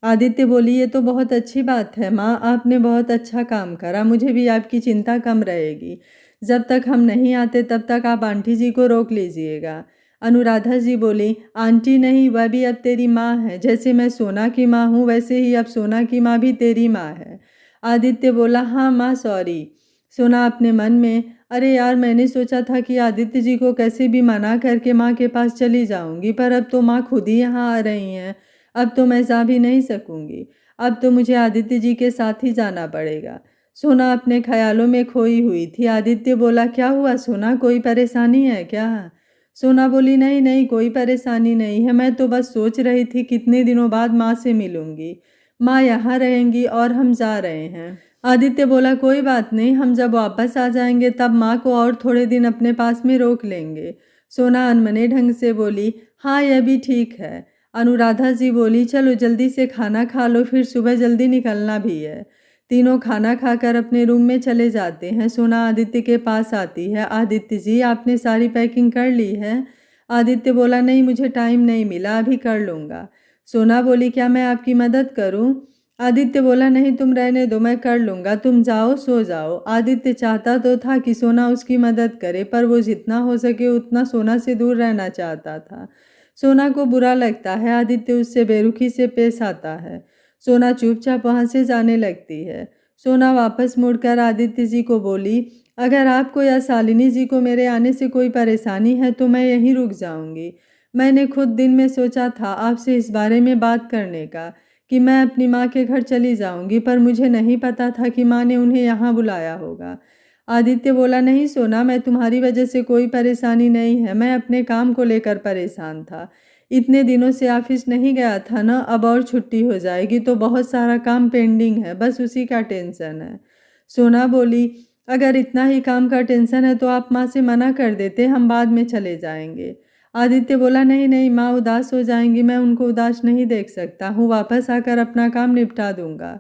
आदित्य बोली, ये तो बहुत अच्छी बात है माँ, आपने बहुत अच्छा काम करा, मुझे भी आपकी चिंता कम रहेगी। जब तक हम नहीं आते तब तक आप आंटी जी को रोक लीजिएगा। अनुराधा जी बोली, आंटी नहीं, वह भी अब तेरी माँ है। जैसे मैं सोना की माँ हूँ, वैसे ही अब सोना की माँ भी तेरी माँ है। आदित्य बोला, हाँ माँ सॉरी। सोना अपने मन में, अरे यार, मैंने सोचा था कि आदित्य जी को कैसे भी मना करके माँ के पास चली जाऊंगी, पर अब तो माँ खुद ही यहाँ आ रही हैं। अब तो मैं जा भी नहीं सकूंगी। अब तो मुझे आदित्य जी के साथ ही जाना पड़ेगा। सोना अपने ख्यालों में खोई हुई थी। आदित्य बोला, क्या हुआ सोना, कोई परेशानी है क्या। सोना बोली, नहीं नहीं, कोई परेशानी नहीं है, मैं तो बस सोच रही थी कितने दिनों बाद माँ से मिलूंगी। माँ यहाँ रहेंगी और हम जा रहे हैं। आदित्य बोला, कोई बात नहीं, हम जब वापस आ जाएंगे तब माँ को और थोड़े दिन अपने पास में रोक लेंगे। सोना अनमने ढंग से बोली, हाँ यह भी ठीक है। अनुराधा जी बोली, चलो जल्दी से खाना खा लो, फिर सुबह जल्दी निकलना भी है। तीनों खाना खाकर अपने रूम में चले जाते हैं। सोना आदित्य के पास आती है, आदित्य जी आपने सारी पैकिंग कर ली है? आदित्य बोला, नहीं मुझे टाइम नहीं मिला, अभी कर लूँगा। सोना बोली, क्या मैं आपकी मदद करूँ? आदित्य बोला, नहीं तुम रहने दो, मैं कर लूँगा, तुम जाओ सो जाओ। आदित्य चाहता तो था कि सोना उसकी मदद करे, पर वो जितना हो सके उतना सोना से दूर रहना चाहता था। सोना को बुरा लगता है आदित्य उससे बेरुखी से पेश आता है। सोना चुपचाप वहाँ से जाने लगती है। सोना वापस मुड़कर आदित्य जी को बोली, अगर आपको या शालिनी जी को मेरे आने से कोई परेशानी है तो मैं यहीं रुक जाऊंगी। मैंने खुद दिन में सोचा था आपसे इस बारे में बात करने का कि मैं अपनी माँ के घर चली जाऊंगी, पर मुझे नहीं पता था कि माँ ने उन्हें यहाँ बुलाया होगा। आदित्य बोला, नहीं सोना, मैं तुम्हारी वजह से कोई परेशानी नहीं है, मैं अपने काम को लेकर परेशान था। इतने दिनों से ऑफिस नहीं गया था ना, अब और छुट्टी हो जाएगी तो बहुत सारा काम पेंडिंग है, बस उसी का टेंशन है। सोना बोली, अगर इतना ही काम का टेंशन है तो आप माँ से मना कर देते, हम बाद में चले जाएंगे। आदित्य बोला, नहीं नहीं, माँ उदास हो जाएंगी, मैं उनको उदास नहीं देख सकता हूँ, वापस आकर अपना काम निपटा दूंगा।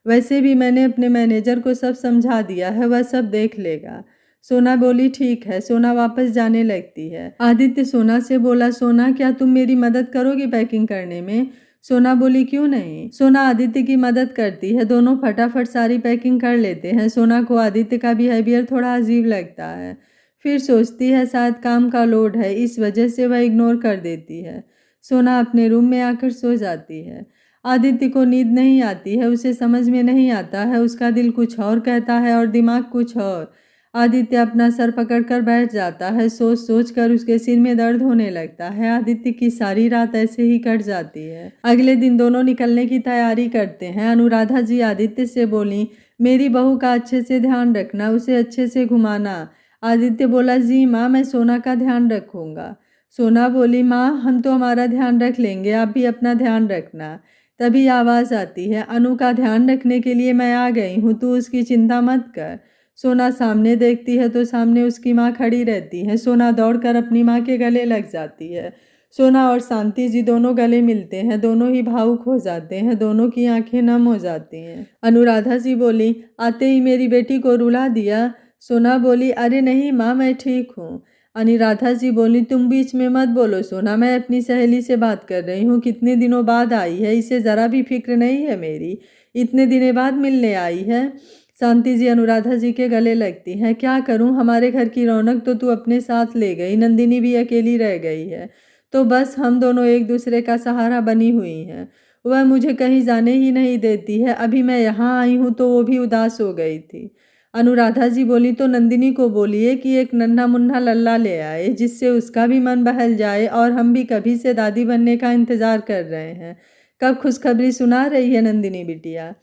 वैसे भी मैंने अपने मैनेजर को सब समझा दिया है, वह सब देख लेगा। सोना बोली, ठीक है। सोना वापस जाने लगती है। आदित्य सोना से बोला, सोना क्या तुम मेरी मदद करोगी पैकिंग करने में? सोना बोली, क्यों नहीं। सोना आदित्य की मदद करती है, दोनों फटाफट सारी पैकिंग कर लेते हैं। सोना को आदित्य का बिहेवियर थोड़ा अजीब लगता है, फिर सोचती है शायद काम का लोड है, इस वजह से वह इग्नोर कर देती है। सोना अपने रूम में आकर सो जाती है। आदित्य को नींद नहीं आती है, उसे समझ में नहीं आता है, उसका दिल कुछ और कहता है और दिमाग कुछ और। आदित्य अपना सर पकड़कर बैठ जाता है, सोच सोच कर उसके सिर में दर्द होने लगता है। आदित्य की सारी रात ऐसे ही कट जाती है। अगले दिन दोनों निकलने की तैयारी करते हैं। अनुराधा जी आदित्य से बोली, मेरी बहू का अच्छे से ध्यान रखना, उसे अच्छे से घुमाना। आदित्य बोला, जी माँ, मैं सोना का ध्यान रखूंगा। सोना बोली, माँ हम तो हमारा ध्यान रख लेंगे, आप भी अपना ध्यान रखना। तभी आवाज़ आती है, अनु का ध्यान रखने के लिए मैं आ गई हूँ, तू उसकी चिंता मत कर। सोना सामने देखती है तो सामने उसकी माँ खड़ी रहती है। सोना दौड़कर अपनी माँ के गले लग जाती है। सोना और शांति जी दोनों गले मिलते हैं, दोनों ही भावुक हो जाते हैं, दोनों की आंखें नम हो जाती हैं। अनुराधा जी बोली, आते ही मेरी बेटी को रुला दिया। सोना बोली, अरे नहीं माँ, मैं ठीक हूँ। अनुराधा जी बोली, तुम बीच में मत बोलो सोना, मैं अपनी सहेली से बात कर रही हूँ, कितने दिनों बाद आई है, इसे ज़रा भी फिक्र नहीं है मेरी, इतने दिनों बाद मिलने आई है। शांति जी अनुराधा जी के गले लगती हैं, क्या करूं, हमारे घर की रौनक तो तू अपने साथ ले गई, नंदिनी भी अकेली रह गई है, तो बस हम दोनों एक दूसरे का सहारा बनी हुई हैं। वह मुझे कहीं जाने ही नहीं देती है, अभी मैं यहाँ आई हूँ तो वो भी उदास हो गई थी। अनुराधा जी बोली, तो नंदिनी को बोलिए कि एक नन्हा मुन्ना लल्ला ले आए, जिससे उसका भी मन बहल जाए, और हम भी कभी से दादी बनने का इंतजार कर रहे हैं, कब खुशखबरी सुना रही है नंदिनी बिटिया।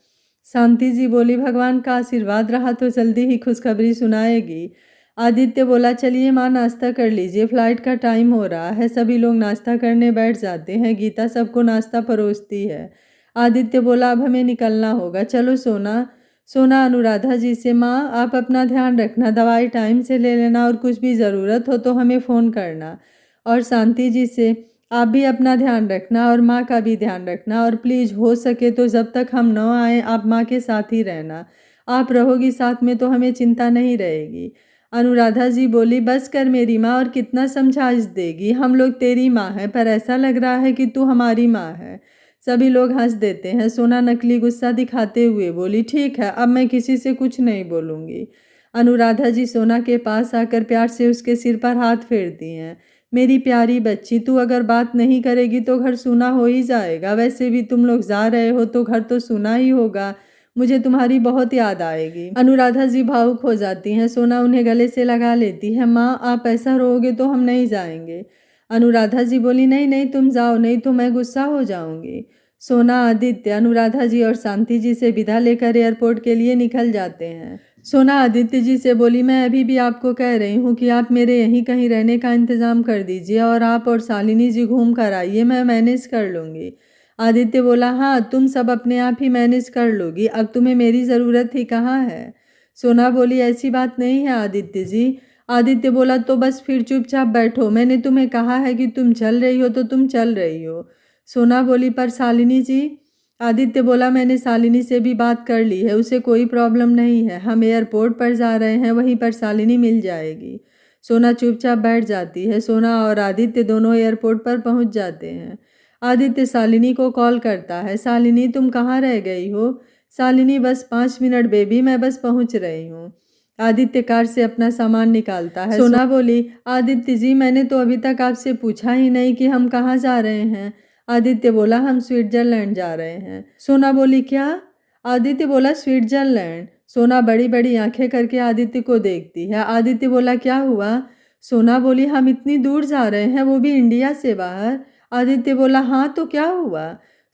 शांति जी बोली, भगवान का आशीर्वाद रहा तो जल्दी ही खुशखबरी सुनाएगी। आदित्य बोला, चलिए माँ नाश्ता कर लीजिए, फ्लाइट का टाइम हो रहा है। सभी लोग नाश्ता करने बैठ जाते हैं। गीता सबको नाश्ता परोसती है। आदित्य बोला, अब हमें निकलना होगा, चलो सोना। सोना अनुराधा जी से, माँ आप अपना ध्यान रखना, दवाई टाइम से ले लेना, और कुछ भी ज़रूरत हो तो हमें फ़ोन करना। और शांति जी से, आप भी अपना ध्यान रखना और माँ का भी ध्यान रखना, और प्लीज़ हो सके तो जब तक हम न आए आप माँ के साथ ही रहना, आप रहोगी साथ में तो हमें चिंता नहीं रहेगी। अनुराधा जी बोली, बस कर मेरी माँ, और कितना समझा देगी, हम लोग तेरी माँ हैं, पर ऐसा लग रहा है कि तू हमारी माँ है। सभी लोग हंस देते हैं। सोना नकली गुस्सा दिखाते हुए बोली, ठीक है, अब मैं किसी से कुछ नहीं बोलूँगी। अनुराधा जी सोना के पास आकर प्यार से उसके सिर पर हाथ फेरती हैं। मेरी प्यारी बच्ची, तू अगर बात नहीं करेगी तो घर सूना हो ही जाएगा, वैसे भी तुम लोग जा रहे हो तो घर तो सूना ही होगा, मुझे तुम्हारी बहुत याद आएगी। अनुराधा जी भावुक हो जाती हैं। सोना उन्हें गले से लगा लेती है। माँ आप ऐसा रोओगे तो हम नहीं जाएंगे। अनुराधा जी बोली, नहीं नहीं तुम जाओ, नहीं तो मैं गुस्सा हो जाऊंगी। सोना आदित्य अनुराधा जी और शांति जी से विदा लेकर एयरपोर्ट के लिए निकल जाते हैं। सोना आदित्य जी से बोली, मैं अभी भी आपको कह रही हूँ कि आप मेरे यहीं कहीं रहने का इंतज़ाम कर दीजिए और आप और शालिनी जी घूम कर आइए, मैं मैनेज कर लूँगी। आदित्य बोला, हाँ तुम सब अपने आप ही मैनेज कर लोगी, अब तुम्हें मेरी ज़रूरत ही कहाँ है। सोना बोली, ऐसी बात नहीं है आदित्य जी। आदित्य बोला, तो बस फिर चुपचाप बैठो, मैंने तुम्हें कहा है कि तुम चल रही हो तो तुम चल रही हो। सोना बोली, पर शालिनी जी। आदित्य बोला, मैंने शालिनी से भी बात कर ली है, उसे कोई प्रॉब्लम नहीं है, हम एयरपोर्ट पर जा रहे हैं, वहीं पर शालिनी मिल जाएगी। सोना चुपचाप बैठ जाती है। सोना और आदित्य दोनों एयरपोर्ट पर पहुंच जाते हैं। आदित्य शालिनी को कॉल करता है, शालिनी तुम कहाँ रह गई हो। शालिनी, बस 5 मिनट बेबी, मैं बस पहुंच रही हूँ। आदित्य कार से अपना सामान निकालता है। सोना बोली, आदित्य जी मैंने तो अभी तक आपसे पूछा ही नहीं कि हम कहाँ जा रहे हैं। आदित्य बोला, हम स्विट्जरलैंड जा रहे हैं। सोना बोली, क्या। आदित्य बोला, स्विट्जरलैंड। सोना बड़ी बड़ी आंखें करके आदित्य को देखती है। आदित्य बोला, क्या हुआ। सोना बोली, हम इतनी दूर जा रहे हैं, वो भी इंडिया से बाहर। आदित्य बोला, हाँ तो क्या हुआ।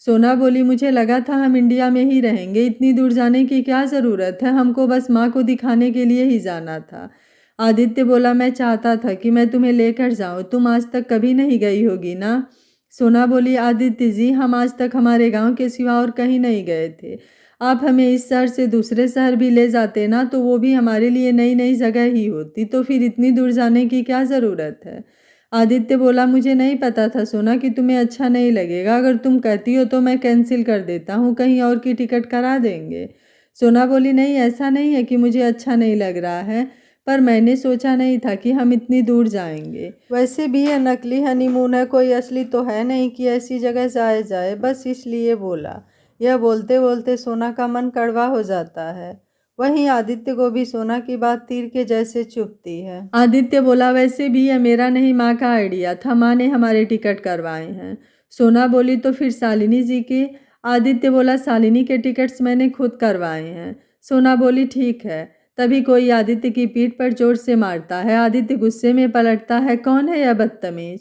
सोना बोली, मुझे लगा था हम इंडिया में ही रहेंगे, इतनी दूर जाने की क्या ज़रूरत है, हमको बस माँ को दिखाने के लिए ही जाना था। आदित्य बोला, मैं चाहता था कि मैं तुम्हें लेकर जाऊँ, तुम आज तक कभी नहीं गई होगी ना। सोना बोली, आदित्य जी हम आज तक हमारे गांव के सिवा और कहीं नहीं गए थे, आप हमें इस शहर से दूसरे शहर भी ले जाते ना तो वो भी हमारे लिए नई नई जगह ही होती, तो फिर इतनी दूर जाने की क्या ज़रूरत है। आदित्य बोला, मुझे नहीं पता था सोना कि तुम्हें अच्छा नहीं लगेगा, अगर तुम कहती हो तो मैं कैंसिल कर देता हूँ, कहीं और की टिकट करा देंगे। सोना बोली, नहीं ऐसा नहीं है कि मुझे अच्छा नहीं लग रहा है, पर मैंने सोचा नहीं था कि हम इतनी दूर जाएंगे। वैसे भी यह नकली हनीमून है, कोई असली तो है नहीं कि ऐसी जगह जाए जाए, बस इसलिए बोला। यह बोलते बोलते सोना का मन कड़वा हो जाता है। वहीं आदित्य को भी सोना की बात तीर के जैसे चुभती है। आदित्य बोला, वैसे भी यह मेरा नहीं, माँ का आइडिया था, माँ ने हमारे टिकट करवाए हैं। सोना बोली, तो फिर शालिनी जी के। आदित्य बोला, शालिनी के टिकट्स मैंने खुद करवाए हैं। सोना बोली, ठीक है। तभी कोई आदित्य की पीठ पर जोर से मारता है। आदित्य गुस्से में पलटता है, कौन है यह बदतमीज।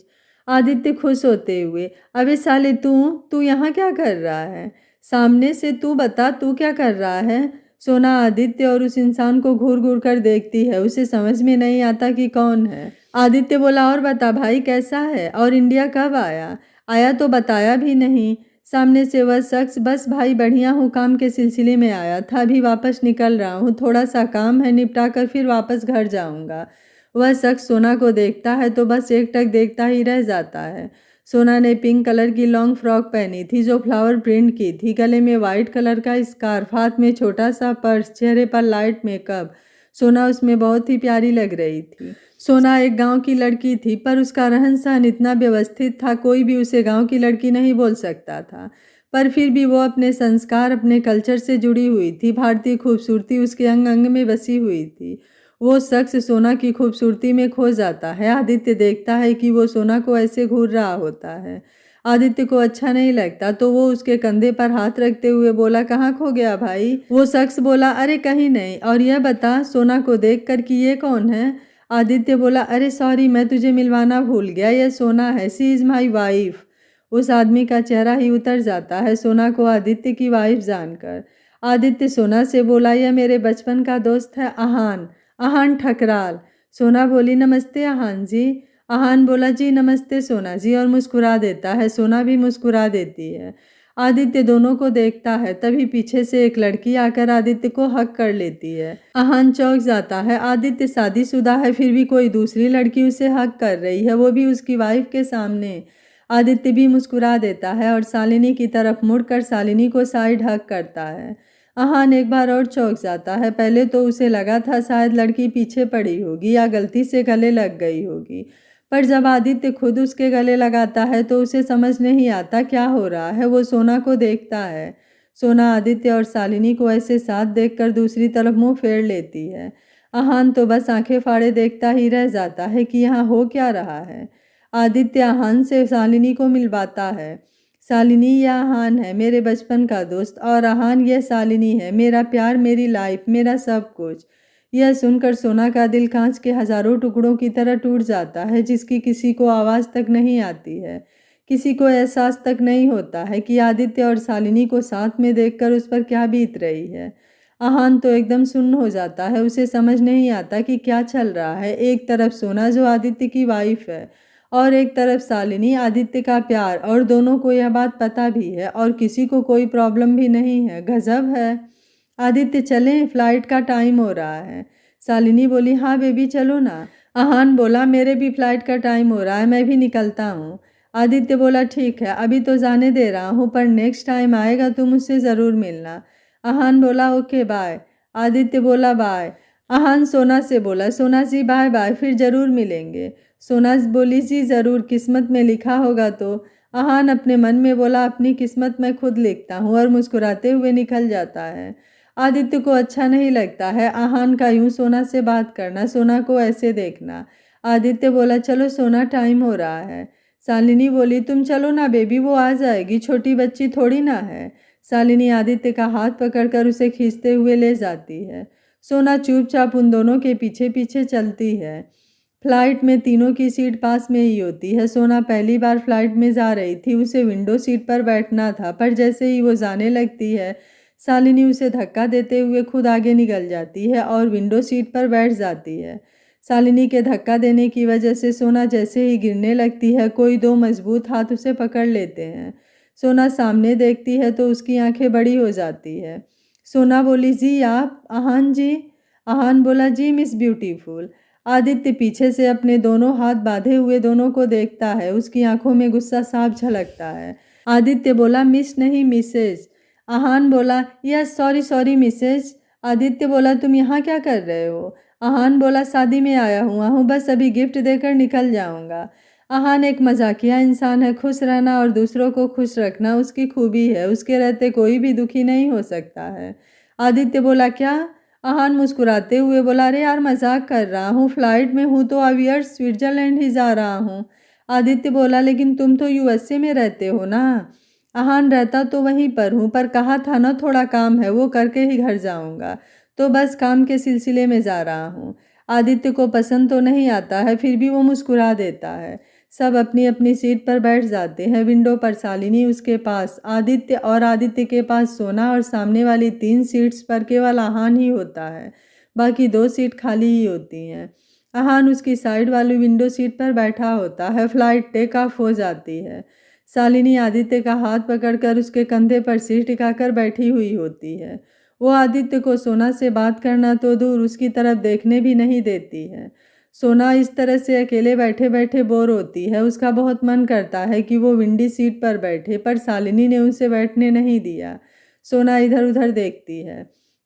आदित्य खुश होते हुए, अबे साले तू तू यहाँ क्या कर रहा है, सामने से तू बता तू क्या कर रहा है। सोना आदित्य और उस इंसान को घूर घूर कर देखती है, उसे समझ में नहीं आता कि कौन है। आदित्य बोला, और बता भाई कैसा है, और इंडिया कब आया, आया तो बताया भी नहीं। सामने से वह शख्स, बस भाई बढ़िया हूँ, काम के सिलसिले में आया था, अभी वापस निकल रहा हूँ, थोड़ा सा काम है, निपटा कर फिर वापस घर जाऊँगा। वह शख्स सोना को देखता है तो बस एकटक देखता ही रह जाता है। सोना ने पिंक कलर की लॉन्ग फ्रॉक पहनी थी जो फ्लावर प्रिंट की थी, गले में वाइट कलर का स्कार्फ, हाथ में छोटा सा पर्स, चेहरे पर लाइट मेकअप। सोना उसमें बहुत ही प्यारी लग रही थी। सोना एक गांव की लड़की थी, पर उसका रहन सहन इतना व्यवस्थित था, कोई भी उसे गांव की लड़की नहीं बोल सकता था। पर फिर भी वो अपने संस्कार, अपने कल्चर से जुड़ी हुई थी। भारतीय खूबसूरती उसके अंग अंग में बसी हुई थी। वो शख्स सोना की खूबसूरती में खो जाता है। आदित्य देखता है कि वो सोना को ऐसे घूर रहा होता है। आदित्य को अच्छा नहीं लगता तो वो उसके कंधे पर हाथ रखते हुए बोला, कहाँ खो गया भाई। वो शख्स बोला, अरे कहीं नहीं, और यह बता सोना को देख कर कि ये कौन है। आदित्य बोला, अरे सॉरी, मैं तुझे मिलवाना भूल गया, यह सोना है, शी इज़ माई वाइफ। उस आदमी का चेहरा ही उतर जाता है सोना को आदित्य की वाइफ जानकर। आदित्य सोना से बोला, यह मेरे बचपन का दोस्त है आहान, आहान ठकराल। सोना बोली, नमस्ते आहान जी। आहान बोला, जी नमस्ते सोना जी, और मुस्कुरा देता है। सोना भी मुस्कुरा देती है। आदित्य दोनों को देखता है, तभी पीछे से एक लड़की आकर आदित्य को हक कर लेती है। आहान चौंक जाता है। आदित्य शादीशुदा है, फिर भी कोई दूसरी लड़की उसे हक कर रही है, वो भी उसकी वाइफ के सामने। आदित्य भी मुस्कुरा देता है और शालिनी की तरफ मुड़कर शालिनी को साइड हक करता है। आहान एक बार और चौंक जाता है। पहले तो उसे लगा था शायद लड़की पीछे पड़ी होगी या गलती से गले लग गई होगी, पर जब आदित्य खुद उसके गले लगाता है तो उसे समझ नहीं आता क्या हो रहा है। वो सोना को देखता है। सोना आदित्य और शालिनी को ऐसे साथ देखकर दूसरी तरफ मुंह फेर लेती है। आहान तो बस आंखें फाड़े देखता ही रह जाता है कि यहाँ हो क्या रहा है। आदित्य आहान से शालिनी को मिलवाता है। शालिनी, यह आहान है, मेरे बचपन का दोस्त, और आहान यह शालिनी है, मेरा प्यार, मेरी लाइफ, मेरा सब कुछ। यह सुनकर सोना का दिल कांच के हजारों टुकड़ों की तरह टूट जाता है, जिसकी किसी को आवाज़ तक नहीं आती है, किसी को एहसास तक नहीं होता है कि आदित्य और शालिनी को साथ में देखकर उस पर क्या बीत रही है। आहान तो एकदम सुन्न हो जाता है, उसे समझ नहीं आता कि क्या चल रहा है। एक तरफ सोना जो आदित्य की वाइफ है और एक तरफ शालिनी आदित्य का प्यार, और दोनों को यह बात पता भी है और किसी को कोई प्रॉब्लम भी नहीं है। गजब है। आदित्य चलें, फ्लाइट का टाइम हो रहा है। शालिनी बोली हाँ बेबी चलो ना। आहान बोला मेरे भी फ्लाइट का टाइम हो रहा है, मैं भी निकलता हूँ। आदित्य बोला ठीक है, अभी तो जाने दे रहा हूँ, पर नेक्स्ट टाइम आएगा तो मुझसे ज़रूर मिलना। आहान बोला ओके बाय। आदित्य बोला बाय। आहान सोना से बोला सोना जी बाय बाय, फिर ज़रूर मिलेंगे। सोना बोली जी ज़रूर, किस्मत में लिखा होगा तो। आहान अपने मन में बोला अपनी किस्मत मैं खुद लिखता हूँ, और मुस्कुराते हुए निकल जाता है। आदित्य को अच्छा नहीं लगता है आहान का यूं सोना से बात करना, सोना को ऐसे देखना। आदित्य बोला चलो सोना, टाइम हो रहा है। शालिनी बोली तुम चलो ना बेबी, वो आ जाएगी, छोटी बच्ची थोड़ी ना है। शालिनी आदित्य का हाथ पकड़कर उसे खींचते हुए ले जाती है। सोना चुपचाप उन दोनों के पीछे पीछे चलती है। फ्लाइट में तीनों की सीट पास में ही होती है। सोना पहली बार फ्लाइट में जा रही थी, उसे विंडो सीट पर बैठना था, पर जैसे ही वो जाने लगती है शालिनी उसे धक्का देते हुए खुद आगे निकल जाती है और विंडो सीट पर बैठ जाती है। शालिनी के धक्का देने की वजह से सोना जैसे ही गिरने लगती है, कोई दो मजबूत हाथ उसे पकड़ लेते हैं। सोना सामने देखती है तो उसकी आंखें बड़ी हो जाती है। सोना बोली जी आप? आहान जी? आहान बोला जी मिस ब्यूटीफुल। आदित्य पीछे से अपने दोनों हाथ बांधे हुए दोनों को देखता है, उसकी आंखों में गुस्सा साफ झलकता है। आदित्य बोला मिस नहीं मिसेज। आहान बोला yes sorry sorry Mrs. Aditya बोला तुम यहाँ क्या कर रहे हो? आहान बोला शादी में आया हुआ हूँ, बस अभी गिफ्ट देकर निकल जाऊंगा। आहान एक मजाकिया इंसान है, खुश रहना और दूसरों को खुश रखना उसकी खूबी है, उसके रहते कोई भी दुखी नहीं हो सकता है। आदित्य बोला क्या? आहान मुस्कुराते हुए बोला अरे यार मजाक कर रहा हूँ, फ्लाइट में हूँ तो अब यार स्विट्जरलैंड ही जा रहा हूँ। आदित्य बोला लेकिन तुम तो यूएसए में रहते हो ना। आहान रहता तो वहीं पर हूँ, पर कहा था ना थोड़ा काम है, वो करके ही घर जाऊँगा, तो बस काम के सिलसिले में जा रहा हूँ। आदित्य को पसंद तो नहीं आता है, फिर भी वो मुस्कुरा देता है। सब अपनी अपनी सीट पर बैठ जाते हैं। विंडो पर शालिनी, उसके पास आदित्य और आदित्य के पास सोना, और सामने वाली 3 सीट्स पर केवल आहान ही होता है, बाकी 2 सीट खाली ही होती हैं। आहान उसकी साइड वाली विंडो सीट पर बैठा होता है। फ्लाइट टेक ऑफ हो जाती है। शालिनी आदित्य का हाथ पकड़कर उसके कंधे पर सिर टिकाकर बैठी हुई होती है। वो आदित्य को सोना से बात करना तो दूर, उसकी तरफ देखने भी नहीं देती है। सोना इस तरह से अकेले बैठे बैठे बोर होती है। उसका बहुत मन करता है कि वो विंडी सीट पर बैठे, पर शालिनी ने उसे बैठने नहीं दिया। सोना इधर उधर देखती है।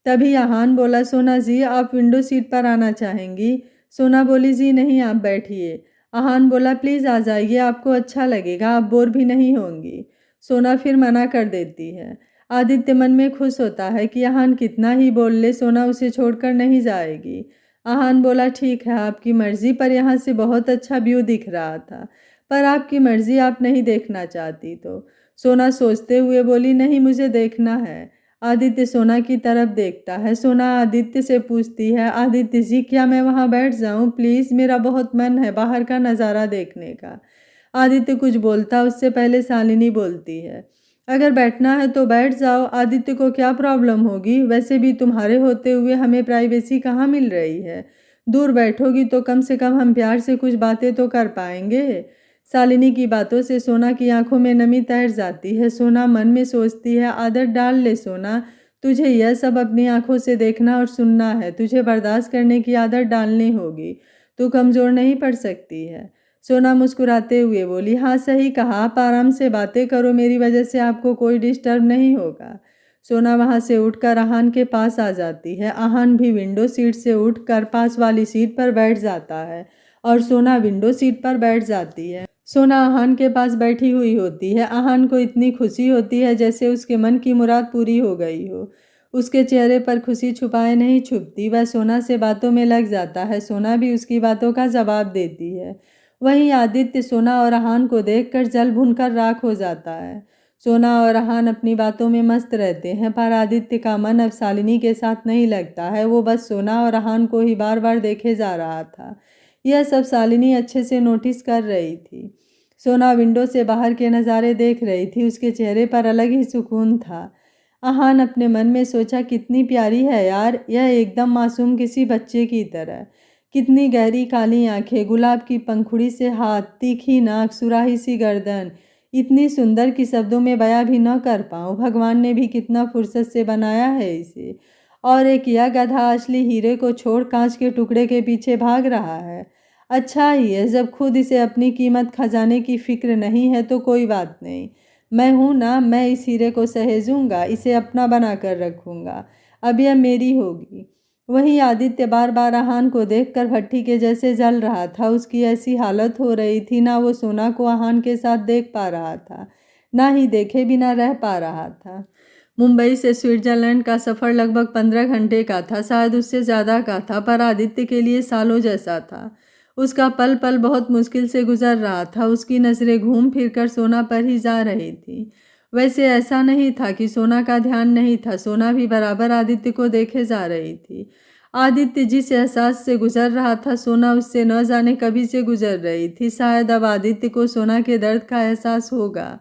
तभी आहान बोला सोना जी आप विंडो सीट पर आना चाहेंगी? सोना बोली जी नहीं, आप बैठिए। आहान बोला प्लीज़ आ जाइए, आपको अच्छा लगेगा, आप बोर भी नहीं होंगी। सोना फिर मना कर देती है। आदित्य मन में खुश होता है कि आहान कितना ही बोल ले, सोना उसे छोड़कर नहीं जाएगी। आहान बोला ठीक है आपकी मर्जी, पर यहाँ से बहुत अच्छा व्यू दिख रहा था, पर आपकी मर्जी, आप नहीं देखना चाहती तो? सोना सोचते हुए बोली नहीं मुझे देखना है। आदित्य सोना की तरफ देखता है। सोना आदित्य से पूछती है आदित्य जी क्या मैं वहाँ बैठ जाऊँ प्लीज़, मेरा बहुत मन है बाहर का नज़ारा देखने का। आदित्य कुछ बोलता उससे पहले शालिनी बोलती है अगर बैठना है तो बैठ जाओ, आदित्य को क्या प्रॉब्लम होगी, वैसे भी तुम्हारे होते हुए हमें प्राइवेसी कहाँ मिल रही है। दूर बैठोगी तो कम से कम हम प्यार से कुछ बातें तो कर पाएंगे। शालिनी की बातों से सोना की आंखों में नमी तैर जाती है। सोना मन में सोचती है आदत डाल ले सोना, तुझे यह सब अपनी आंखों से देखना और सुनना है, तुझे बर्दाश्त करने की आदत डालनी होगी, तू कमज़ोर नहीं पड़ सकती है। सोना मुस्कुराते हुए बोली हाँ सही कहा, आप आराम से बातें करो, मेरी वजह से आपको कोई डिस्टर्ब नहीं होगा। सोना वहाँ से उठकर आहान के पास आ जाती है। आहान भी विंडो सीट से उठकर पास वाली सीट पर बैठ जाता है और सोना विंडो सीट पर बैठ जाती है। सोना आहान के पास बैठी हुई होती है। आहान को इतनी खुशी होती है जैसे उसके मन की मुराद पूरी हो गई हो। उसके चेहरे पर खुशी छुपाए नहीं छुपती, वह सोना से बातों में लग जाता है। सोना भी उसकी बातों का जवाब देती है। वहीं आदित्य सोना और आहान को देखकर जल भुनकर राख हो जाता है। सोना और आहान अपनी बातों में मस्त रहते हैं, पर आदित्य का मन अब शालिनी के साथ नहीं लगता है। वो बस सोना और आहान को ही बार बार देखे जा रहा था। यह सब शालिनी अच्छे से नोटिस कर रही थी। सोना विंडो से बाहर के नज़ारे देख रही थी। उसके चेहरे पर अलग ही सुकून था। आहान अपने मन में सोचा, कितनी प्यारी है यार, यह एकदम मासूम किसी बच्चे की तरह। कितनी गहरी काली आंखें, गुलाब की पंखुड़ी से हाथ, तीखी नाक, सुराही सी गर्दन, इतनी सुंदर कि शब्दों में बयां भी न कर पाऊँ। भगवान ने भी कितना फुर्सत से बनाया है इसे। और एक यह गधा असली हीरे को छोड़ कांच के टुकड़े के पीछे भाग रहा है। अच्छा ही है, जब खुद इसे अपनी कीमत खजाने की फिक्र नहीं है तो कोई बात नहीं। मैं हूं ना, मैं इस हीरे को सहेजूंगा, इसे अपना बना कर रखूंगा। अब यह मेरी होगी। वहीं आदित्य बार बार आहान को देखकर भट्ठी के जैसे जल रहा था। उसकी ऐसी हालत हो रही थी, ना वो सोना को आहान के साथ देख पा रहा था, ना ही देखे बिना रह पा रहा था। मुंबई से स्विट्जरलैंड का सफ़र लगभग 15 घंटे का था, शायद उससे ज़्यादा का था, पर आदित्य के लिए सालों जैसा था। उसका पल पल बहुत मुश्किल से गुजर रहा था। उसकी नज़रें घूम फिर कर सोना पर ही जा रही थी। वैसे ऐसा नहीं था कि सोना का ध्यान नहीं था, सोना भी बराबर आदित्य को देखे जा रही थी। आदित्य जिस एहसास से गुजर रहा था, सोना उससे न जाने कभी से गुजर रही थी। शायद अब आदित्य को सोना के दर्द का एहसास होगा।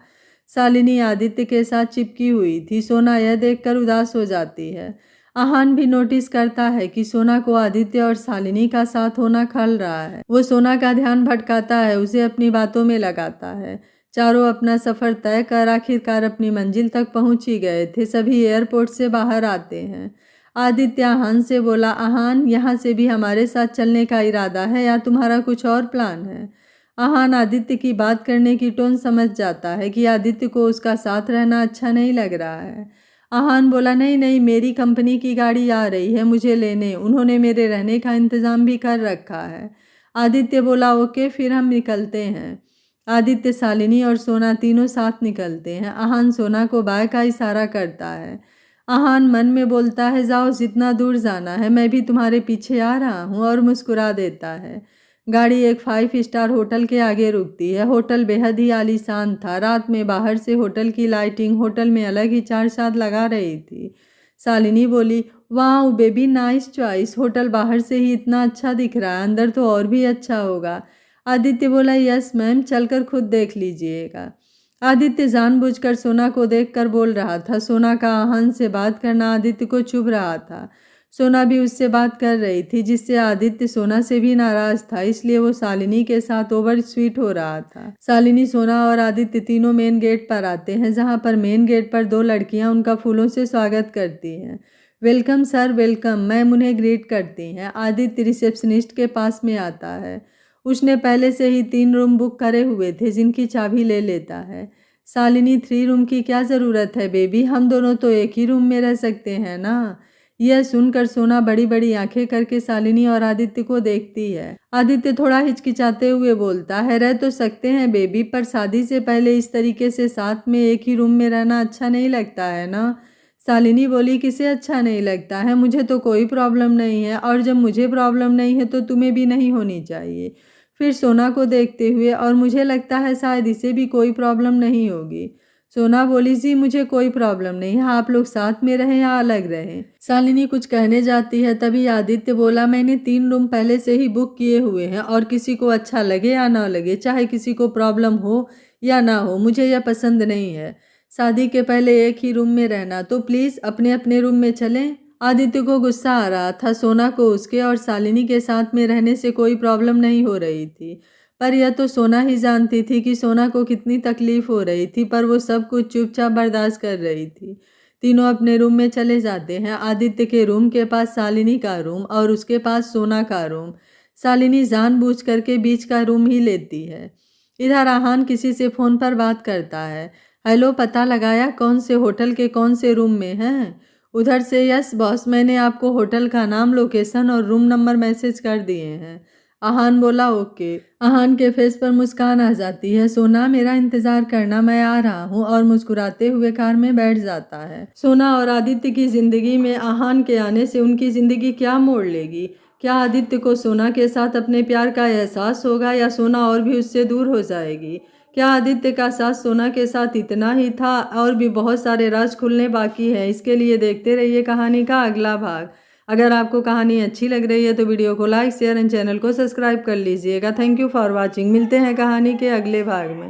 शालिनी आदित्य के साथ चिपकी हुई थी। सोना यह देखकर उदास हो जाती है। आहान भी नोटिस करता है कि सोना को आदित्य और शालिनी का साथ होना खल रहा है। वो सोना का ध्यान भटकाता है, उसे अपनी बातों में लगाता है। चारों अपना सफ़र तय कर आखिरकार अपनी मंजिल तक पहुंच ही गए थे। सभी एयरपोर्ट से बाहर आते हैं। आदित्य आहान से बोला, आहान, यहाँ से भी हमारे साथ चलने का इरादा है या तुम्हारा कुछ और प्लान है? आहान आदित्य की बात करने की टोन समझ जाता है कि आदित्य को उसका साथ रहना अच्छा नहीं लग रहा है। आहान बोला, नहीं नहीं, मेरी कंपनी की गाड़ी आ रही है मुझे लेने, उन्होंने मेरे रहने का इंतज़ाम भी कर रखा है। आदित्य बोला, ओके, फिर हम निकलते हैं। आदित्य, शालिनी और सोना तीनों साथ निकलते हैं। आहान सोना को बाय का इशारा करता है। आहान मन में बोलता है, जाओ, जितना दूर जाना है, मैं भी तुम्हारे पीछे आ रहा हूँ, और मुस्कुरा देता है। गाड़ी एक 5 स्टार होटल के आगे रुकती है। होटल बेहद ही आलीशान था। रात में बाहर से होटल की लाइटिंग होटल में अलग ही चार चांद लगा रही थी। शालिनी बोली, वाह बेबी, नाइस चॉइस, होटल बाहर से ही इतना अच्छा दिख रहा है, अंदर तो और भी अच्छा होगा। आदित्य बोला, यस मैम, चलकर खुद देख लीजिएगा। आदित्य जानबूझकर सोना को देखकर बोल रहा था। सोना का आहान से बात करना आदित्य को चुभ रहा था। सोना भी उससे बात कर रही थी, जिससे आदित्य सोना से भी नाराज था, इसलिए वो शालिनी के साथ ओवर स्वीट हो रहा था। शालिनी, सोना और आदित्य तीनों मेन गेट पर आते हैं, जहां पर मेन गेट पर 2 लड़कियां उनका फूलों से स्वागत करती हैं। वेलकम सर, वेलकम, मैम उन्हें ग्रीट करती हैं। आदित्य रिसेप्शनिस्ट के पास में आता है। उसने पहले से ही 3 रूम बुक करे हुए थे, जिनकी चाबी ले लेता है। शालिनी, 3 रूम की क्या ज़रूरत है बेबी, हम दोनों तो एक ही रूम में रह सकते हैं ना। यह सुनकर सोना बड़ी बड़ी आंखें करके शालिनी और आदित्य को देखती है। आदित्य थोड़ा हिचकिचाते हुए बोलता है, रह तो सकते हैं बेबी, पर शादी से पहले इस तरीके से साथ में एक ही रूम में रहना अच्छा नहीं लगता है ना। शालिनी बोली, किसे अच्छा नहीं लगता है, मुझे तो कोई प्रॉब्लम नहीं है, और जब मुझे प्रॉब्लम नहीं है तो तुम्हें भी नहीं होनी चाहिए। फिर सोना को देखते हुए, और मुझे लगता है शायद इसे भी कोई प्रॉब्लम नहीं होगी। सोना बोली, जी मुझे कोई प्रॉब्लम नहीं है, आप लोग साथ में रहें या अलग रहें। शालिनी कुछ कहने जाती है, तभी आदित्य बोला, मैंने 3 रूम पहले से ही बुक किए हुए हैं, और किसी को अच्छा लगे या ना लगे, चाहे किसी को प्रॉब्लम हो या ना हो, मुझे यह पसंद नहीं है। शादी के पहले एक ही रूम में रहना, तो प्लीज़ अपने अपने रूम में चलें। आदित्य को गुस्सा आ रहा था। सोना को उसके और शालिनी के साथ में रहने से कोई प्रॉब्लम नहीं हो रही थी, पर यह तो सोना ही जानती थी कि सोना को कितनी तकलीफ हो रही थी, पर वो सब कुछ चुपचाप बर्दाश्त कर रही थी। तीनों अपने रूम में चले जाते हैं। आदित्य के रूम के पास शालिनी का रूम और उसके पास सोना का रूम। शालिनी जानबूझ करके बीच का रूम ही लेती है। इधर आहान किसी से फ़ोन पर बात करता है। हेलो, पता लगाया कौन से होटल के कौन से रूम में हैं? उधर से, यस बॉस, मैंने आपको होटल का नाम, लोकेशन और रूम नंबर मैसेज कर दिए हैं। आहान बोला, ओके। आहान के फेस पर मुस्कान आ जाती है। सोना, मेरा इंतजार करना, मैं आ रहा हूँ, और मुस्कुराते हुए कार में बैठ जाता है। सोना और आदित्य की जिंदगी में आहान के आने से उनकी जिंदगी क्या मोड़ लेगी? क्या आदित्य को सोना के साथ अपने प्यार का एहसास होगा, या सोना और भी उससे दूर हो जाएगी? क्या आदित्य का साथ सोना के साथ इतना ही था, और भी बहुत सारे राज खुलने बाकी है? इसके लिए देखते रहिए कहानी का अगला भाग। अगर आपको कहानी अच्छी लग रही है तो वीडियो को लाइक, शेयर एंड चैनल को सब्सक्राइब कर लीजिएगा। Thank you for watching. मिलते हैं कहानी के अगले भाग में।